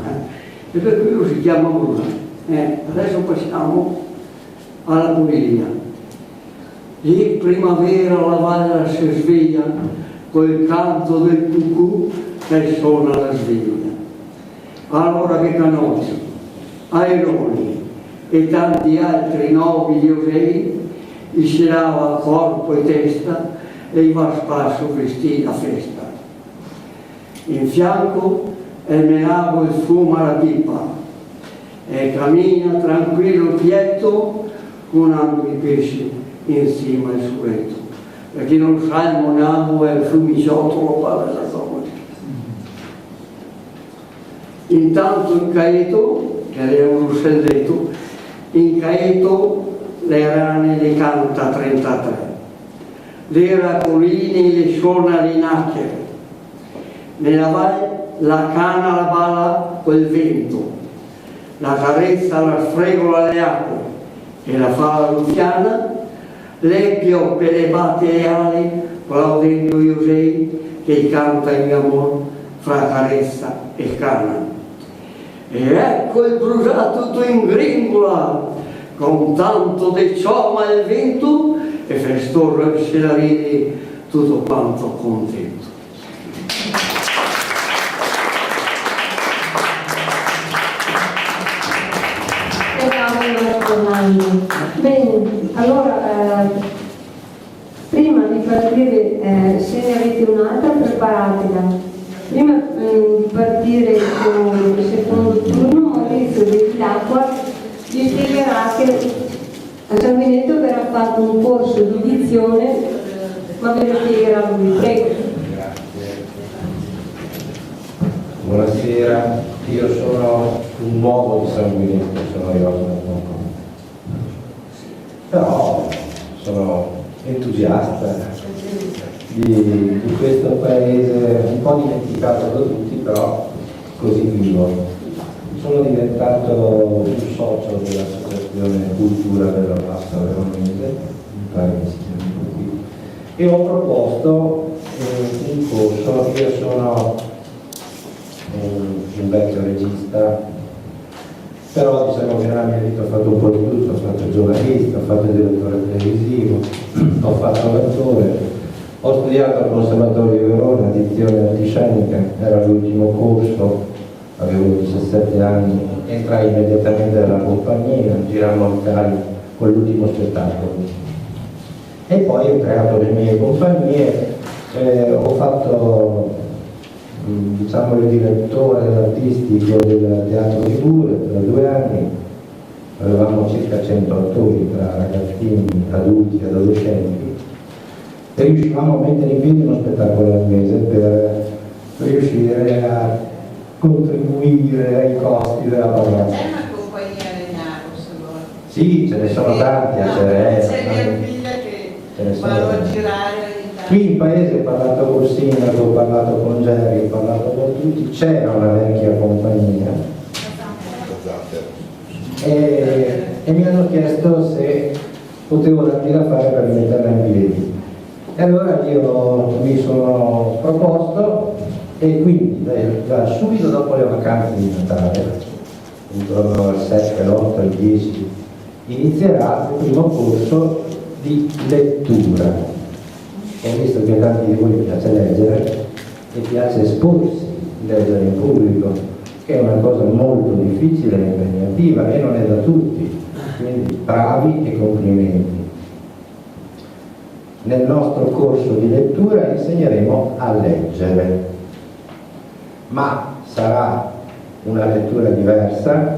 e per cui lo si chiama Brusat. Adesso passiamo alla Puglia. Lì primavera la valle si sveglia col canto del cucù e suona la sveglia. Allora che Canozio, Aironi e tanti altri nobili eusei iscelava corpo e testa e i va spasso vestiti a festa. In fianco menava il fumo alla pipa e cammina tranquillo pietto con ampi pesci insieme al suo letto. Per chi non sa, il Monavo è il fiumiciotto parla da zona. Intanto in Caeto, che è un russelletto, in Caeto le rane le canta 33, le racoline le suona le nacchere, nella valle la cana la balla col vento, la carezza la sfregola le acque e la fava luciana, le pioppe le batte le ali, plaudendo gli usei che canta in amor fra carezza e cana. E ecco il Brusat tutto in gringola, con tanto di cioma il vento, e festorra se la vede tutto quanto contento. Bene, allora prima di partire, se ne avete un'altra, preparatela. Prima di partire con il secondo turno, Maurizio Bevilacqua vi spiegherà che a San Benedetto verrà fatto un corso di dizione, ma ve lo spiegherà lui. Prego. Buonasera, io sono un nuovo di San Benedetto, sono arrivato da poco, però sono entusiasta di questo paese un po' dimenticato da tutti, però così vivo. Sono diventato un socio dell'Associazione Cultura della Bassa Veronese, mi pare che si chiami così, e ho proposto un corso. Io sono un vecchio regista, però diciamo che nella mia vita ho fatto un po' di tutto, ho fatto giornalista, ho fatto direttore televisivo, ho fatto l'attore, ho studiato al Conservatorio di Verona, dizione antiscenica, era l'ultimo corso, avevo 17 anni, entrai immediatamente nella compagnia, girammo al Cali con l'ultimo spettacolo. E poi ho creato le mie compagnie, ho fatto diciamo il direttore artistico del Teatro di Bure per 2 anni, avevamo circa 100 attori tra ragazzini, adulti e adolescenti, e riuscivamo a mettere in piedi uno spettacolo al mese per riuscire a contribuire ai costi della parola. C'è una compagnia Legnaro, se vuoi? Sì, ce ne sono tanti a Ceresa. C'è mia figlia che vado a girare ogni tanto. Qui in paese ho parlato col sindaco, ho parlato con Gerry, ho parlato con tutti, c'era una vecchia compagnia e mi hanno chiesto se potevo dargli da fare per metterla in piedi. E allora io mi sono proposto e quindi da subito dopo le vacanze di Natale, intorno al 7, l'8, il 10, inizierà il primo corso di lettura. Ho visto che a tanti di voi piace leggere e piace esporsi, leggere in pubblico, che è una cosa molto difficile e impegnativa e non è da tutti, quindi bravi e complimenti. Nel nostro corso di lettura insegneremo a leggere, ma sarà una lettura diversa,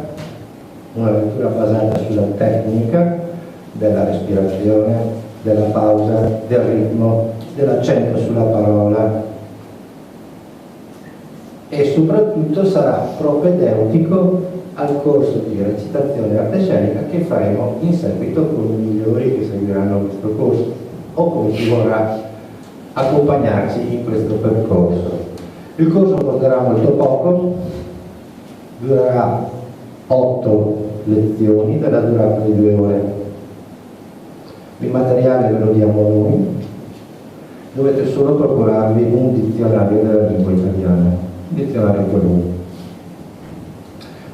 una lettura basata sulla tecnica della respirazione, della pausa, del ritmo, dell'accento sulla parola e soprattutto sarà propedeutico al corso di recitazione arte scenica che faremo in seguito con i migliori che seguiranno questo corso o con chi vorrà accompagnarci in questo percorso. Il corso porterà molto poco, durerà 8 lezioni della durata di 2 ore. Il materiale ve lo diamo noi, dovete solo procurarvi un dizionario della lingua italiana, un dizionario qualunque.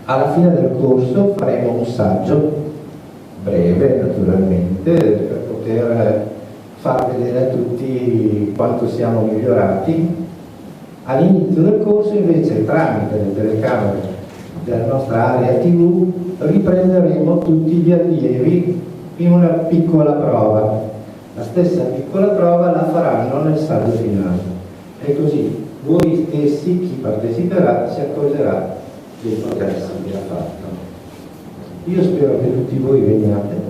Alla fine del corso faremo un saggio, breve naturalmente, per poter far vedere a tutti quanto siamo migliorati. All'inizio del corso invece, tramite le telecamere della nostra area TV, riprenderemo tutti gli allievi in una piccola prova. La stessa piccola prova la faranno nel saggio finale. E così voi stessi, chi parteciperà, si accorgerà dei progressi che ha fatto. Io spero che tutti voi veniate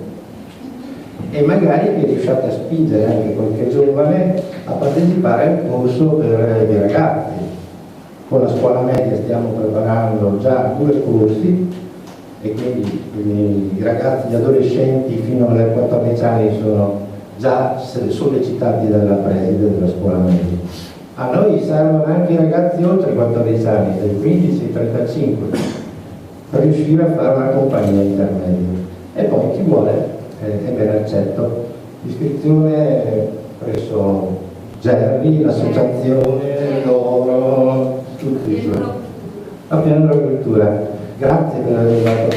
e magari che riusciate a spingere anche qualche giovane a partecipare al corso per i ragazzi. Con la scuola media stiamo preparando già 2 corsi e quindi i ragazzi, gli adolescenti fino ai 14 anni sono già sollecitati dalla preside della scuola media. A noi servono anche i ragazzi oltre i 14 anni, dai 15 ai 35, per riuscire a fare una compagnia intermedia. E poi chi vuole è ben accetto. L'iscrizione presso Gerry, l'associazione, loro, tutti. A piano della cultura. Grazie per aver dato.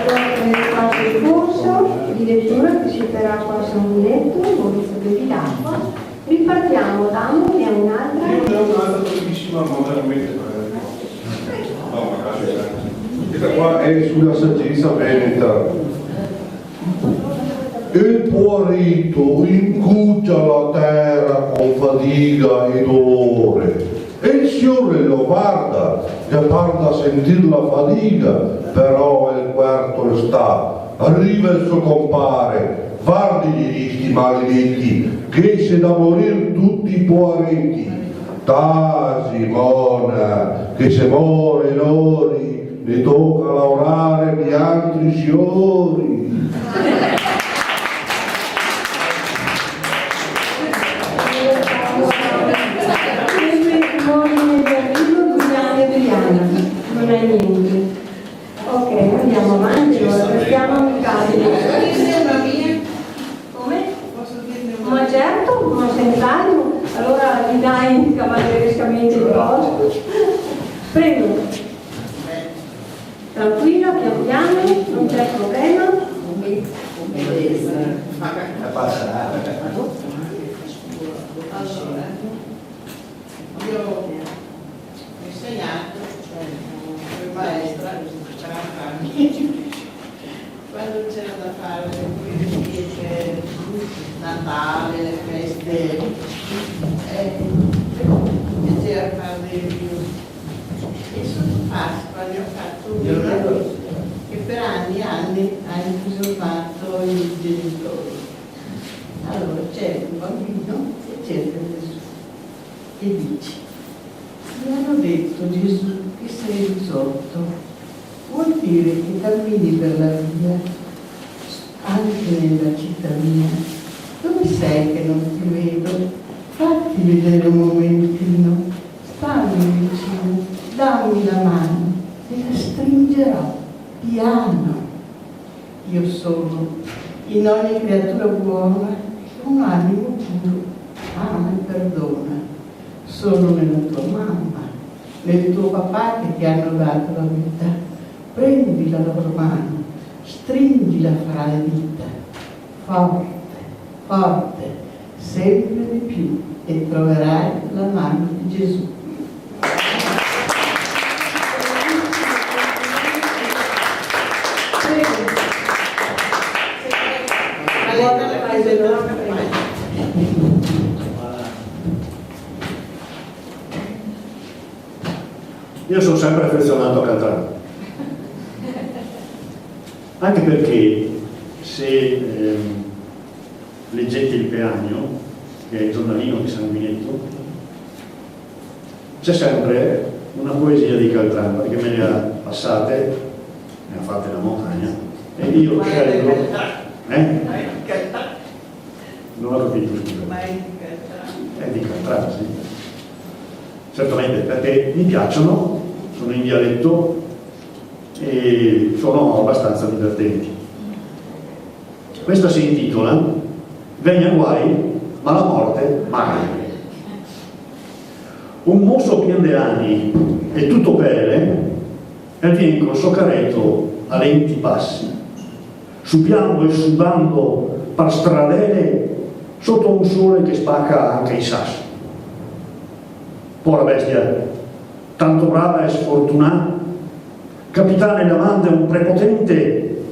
Allora, il corso di lettura che si terrà qua a San Benedetto, Maurizio Bevilacqua. Ripartiamo da Amore a un'altra. Io ho un'altra brevissima, ma veramente breve. No, magari questa qua è sulla saggezza veneta. Il poverito incuccia la terra con fatica e dolore. E il Signore lo guarda, gli parla sentire la fatica, però il quarto sta. Arriva il suo compare, guardi sti maledetti, che se da morire tutti i poveretti. Ta Simona, che se muore lori, ne tocca lavorare gli altri signori. Non è niente. Ok, andiamo avanti, restiamo amicabili. Come? Ma certo, ma senz'altro. Allora gli dai cavallerescamente il posto. Prego. Tranquilla, pian piano, non c'è problema. Io ho insegnato, come maestra, quando c'era da fare le pulizie, Natale, le feste, piaceva fare e sotto Pasqua ne ho fatto un vino che per anni e anni ha entusiasmato i genitori. Allora c'è un bambino che cerca Gesù e dice: mi hanno detto, Gesù, che sei risorto, vuol dire che cammini per la via, anche nella città mia. Dove sei che non ti vedo? Fatti vedere un momentino, stammi vicino, dammi la mano e la stringerò piano. Io sono in ogni creatura buona un animo puro, ama e perdona. Sono nella tua mamma, nel tuo papà che ti hanno dato la vita. Prendi la loro mano, stringila fra le dita, forte, forte, sempre di più, e troverai la mano di Gesù. Io sono sempre affezionato a Caltrano, anche perché se leggete il Peagno, che è il giornalino di Sanguinetto, c'è sempre una poesia di Caltrano, perché me ne ha passate, ne ha fatte la montagna, e io scelgo... Non ho capito, scusa. È di Caltrano, sì. Certamente, perché mi piacciono, sono in dialetto e sono abbastanza divertenti. Questa si intitola Vegna guai, ma la morte mai. Un mosso pien de anni e tutto pelle, e vien col soccaretto a lenti passi, subiando e sudando per stradelle sotto un sole che spacca anche i sassi. Povera bestia, tanto brava e sfortunata, capitane davanti a un prepotente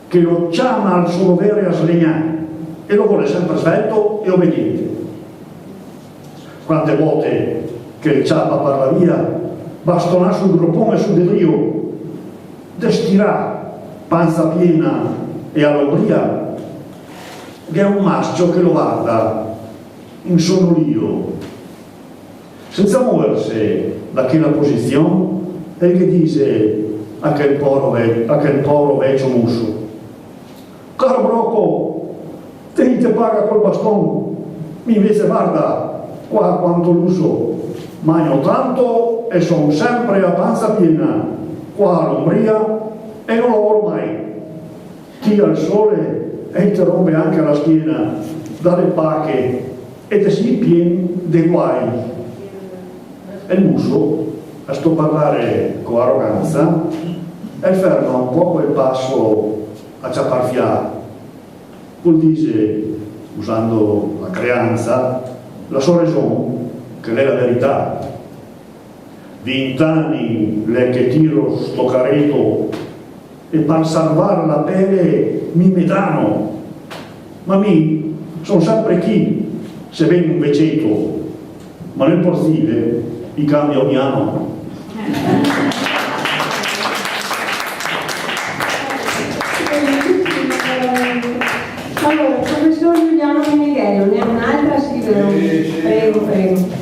che lo chiama al suo dovere a slegnare e lo vuole sempre svelto e obbediente. Quante volte che il ciapa per la via bastonà sul groppone e sul dedrio, destirà panza piena e all'ombria, che è un maschio che lo guarda in sonolio, senza muoversi da quella posizione, e che dice a quel povero vecchio muso: caro broco, te paga col bastone, mi invece guarda qua quanto l'uso, magno tanto e sono sempre a panza piena, qua all'ombria e non lavoro mai. Tira il sole e interrompe anche la schiena dalle pacche ed è sì pien dei guai. E il muso, a sto parlare con arroganza, e ferma un po' quel passo a ciapparfiare. Vuol dire, usando la creanza, la sua ragione, che è la verità. 20 anni lei che tiro sto carretto e per salvare la pelle mi metano, ma mi sono sempre chi, se vengo un veceto, ma nel porzile mi cambia ogni anno. Allora, professor Giuliano Meneghello, ne ha un'altra? Sì, vero? Prego, prego.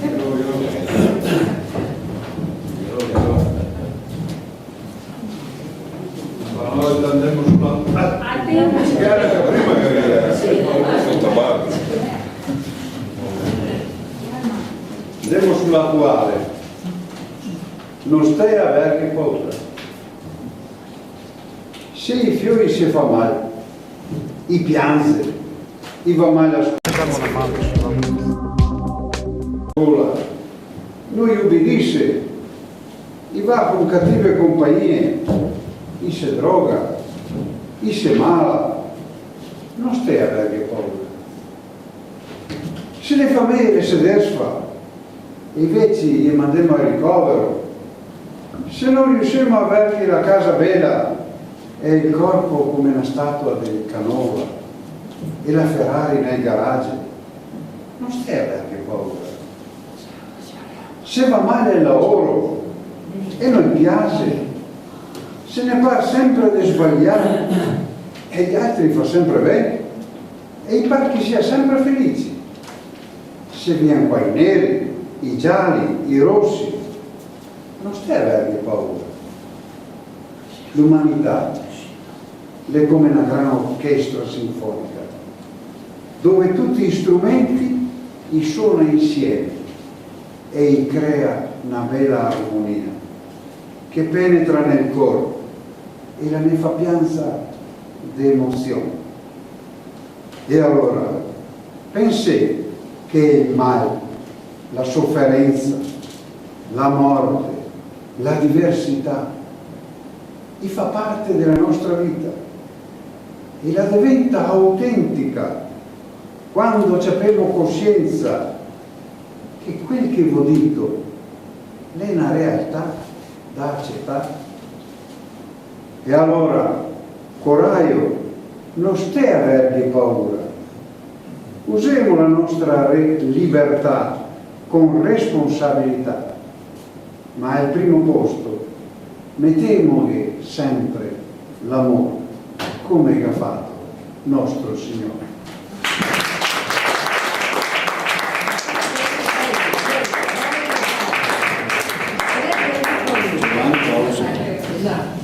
Andiamo sull'attuale. Non stai a avere che paura. Se i fiori si fa male, i piange, i va male a scuola, lui ubbidisce, i va con cattive compagnie, i se droga, i se mala, non stai a avere che paura. Se le famiglie si desfa, invece gli mandiamo al ricovero, se non riusciamo a avere la casa bella e il corpo come una statua del Canova e la Ferrari nel garage, non stai a avere che paura. Se va male il lavoro e non piace, se ne parla sempre di sbagliare e gli altri fa sempre bene e i parchi sia sempre felici. Se viene qua i neri, i gialli, i rossi, non stai a avere paura. L'umanità è come una gran orchestra sinfonica, dove tutti gli strumenti suonano insieme e crea una bella armonia che penetra nel cuore e la ne fa pianza di emozione. E allora pensi che il male, la sofferenza, la morte, la diversità fa parte della nostra vita e la diventa autentica quando abbiamo coscienza che quel che vi ho detto è una realtà da accettare. E allora, coraggio, non stai a avere paura. Usiamo la nostra libertà con responsabilità, ma al primo posto mettiamo sempre l'amore, come ha fatto nostro Signore.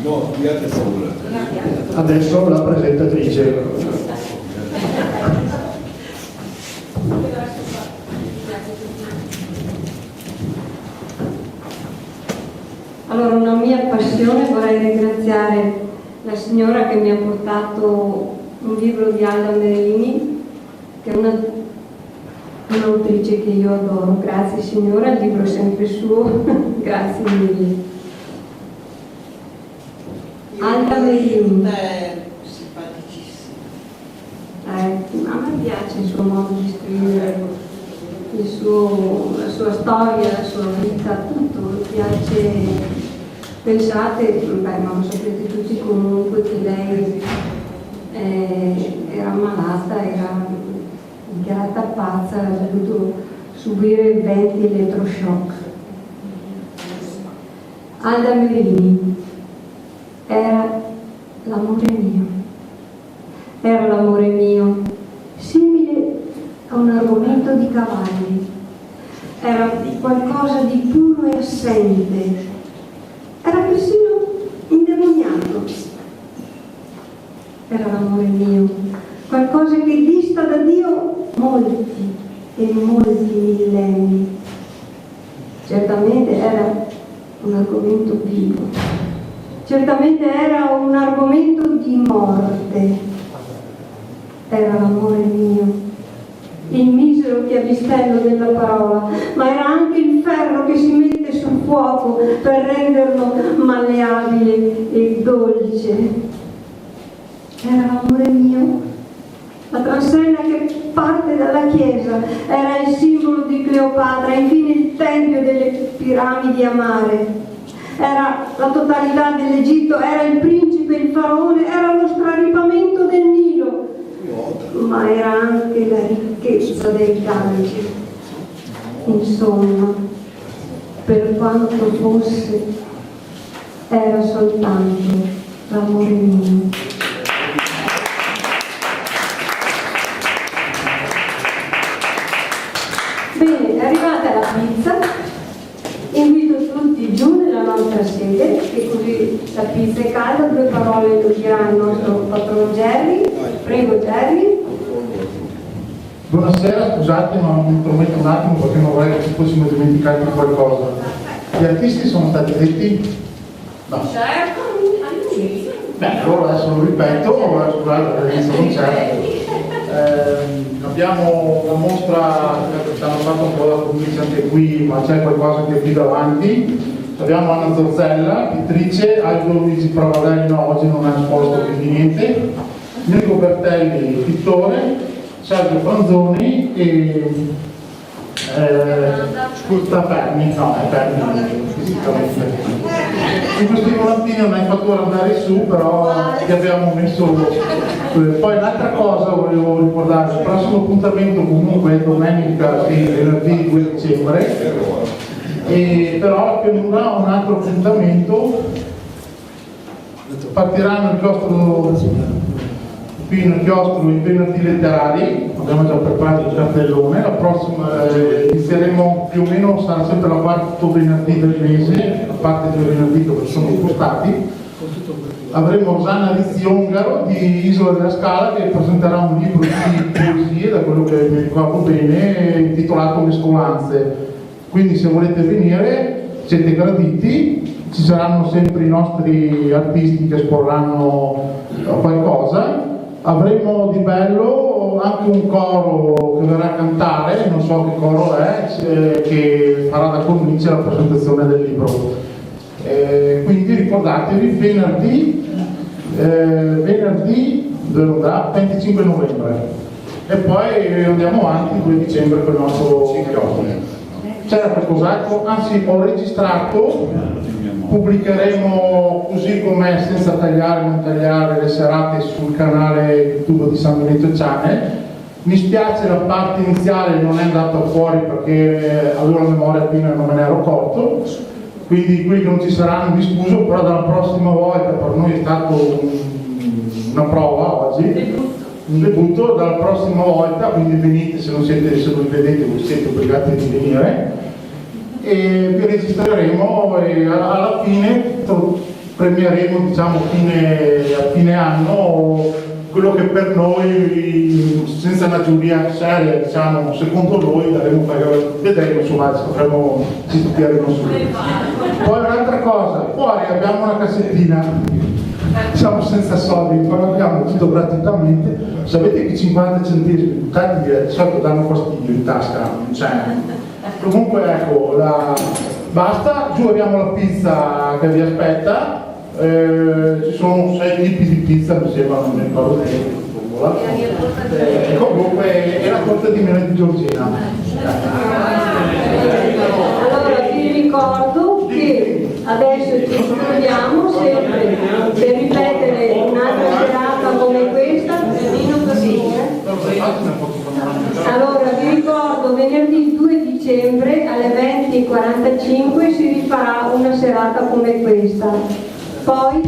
No, abbiate paura. Adesso la presentatrice. Allora, una mia passione, vorrei ringraziare la signora che mi ha portato un libro di Alda Merini, che è un'autrice che io adoro. Grazie signora, il libro è sempre suo. Grazie mille. Alda Merini è simpaticissima. A me piace il suo modo di scrivere, la sua storia, la sua vita, tutto. Mi piace. Pensate, ma lo sapete tutti comunque, che lei era malata, era dichiarata pazza, ha dovuto subire 20 elettroshock. Alda Merini era l'amore mio, simile a un argomento di cavalli, era qualcosa di puro e assente, era persino indemoniato, era l'amore mio, qualcosa che dista da Dio molti e molti millenni. Certamente era un argomento vivo, certamente era un argomento di morte, era l'amore mio, il misero chiavistello della parola, ma era anche il ferro che si mette sul fuoco per renderlo malleabile e dolce. Era l'amore mio, la transella che parte dalla chiesa, era il simbolo di Cleopatra, infine il tempio delle piramidi a mare, era la totalità dell'Egitto, era il principe, il faraone era lo straripamento del Nilo, ma era anche la ricchezza del Gange. Insomma, per quanto fosse, era soltanto l'amore mio. Bene, è arrivata la pizza, invito tutti giù nella nostra sede, che così la pizza è calda, 2 parole lo dirà il nostro patrono Gerry. Prego Gerry. Buonasera, scusate ma mi prometto un attimo perché non vorrei che ci fossimo dimenticati di qualcosa. Gli artisti sono stati detti? No. Certo, all'inizio. Beh, allora adesso lo ripeto, scusate all'inizio non c'è. Abbiamo una mostra che hanno fatto un po' la cornice anche qui, ma c'è qualcosa che è qui davanti. Abbiamo Anna Zorzella, pittrice, Aldo Luigi Provadelli, no, oggi non ha esposto quindi niente, Nico Bertelli, pittore, Sergio Franzoni e Fermi, no, è Fermi fisicamente. In questi volantini non hai fatto andare su, però ti abbiamo messo. Poi un'altra cosa volevo ricordare, il prossimo appuntamento comunque è domenica e venerdì 2 dicembre, e però la pianura ha un altro appuntamento, partiranno il chiostro qui nel chiostro i venerdì letterari, abbiamo già preparato il cartellone, la prossima inizieremo più o meno, sarà sempre la quarto venerdì del mese, a parte 2 venerdì dove sono spostati. Avremo Rosanna Rizzi-Ongaro di Isola della Scala che presenterà un libro di poesie, da quello che mi ricordo bene, intitolato Mescolanze. Quindi se volete venire siete graditi, ci saranno sempre i nostri artisti che esporranno qualcosa. Avremo di bello anche un coro che verrà a cantare, non so che coro è, che farà da cornice la presentazione del libro. Quindi ricordatevi, venerdì 25 novembre e poi andiamo avanti il 2 dicembre con il nostro chiostro. C'era qualcos'altro? Anzi, ho registrato, pubblicheremo così com'è, senza tagliare o non tagliare, le serate sul canale YouTube di San Benedetto Channel. Mi spiace la parte iniziale non è andata fuori perché avevo la memoria piena e non me ne ero accorto, quindi quelli che non ci saranno mi scuso, però dalla prossima volta, per noi è stato una prova oggi, un debutto, dalla prossima volta, quindi venite, se non li vedete voi siete obbligati di venire, e vi registreremo e alla fine premieremo, diciamo, a fine anno quello che per noi, senza una giuria seria, diciamo, secondo noi daremo, vedremo, insomma, ci stupiremo su. Poi un'altra cosa, fuori abbiamo una cassettina, siamo senza soldi, però abbiamo tutto gratuitamente. Sapete che 50 centesimi buttati di solito danno fastidio in tasca, non c'è. Comunque ecco, basta, giù abbiamo la pizza che vi aspetta. Ci sono 6 tipi di pizza, mi sembra, non mi ricordo bene. Comunque è la torta di mele di Giorgina. Allora vi ricordo che adesso ci troviamo sempre per ripetere un'altra serata come questa. Allora vi ricordo, venerdì 2 dicembre alle 20:45 si rifarà una serata come questa. Poi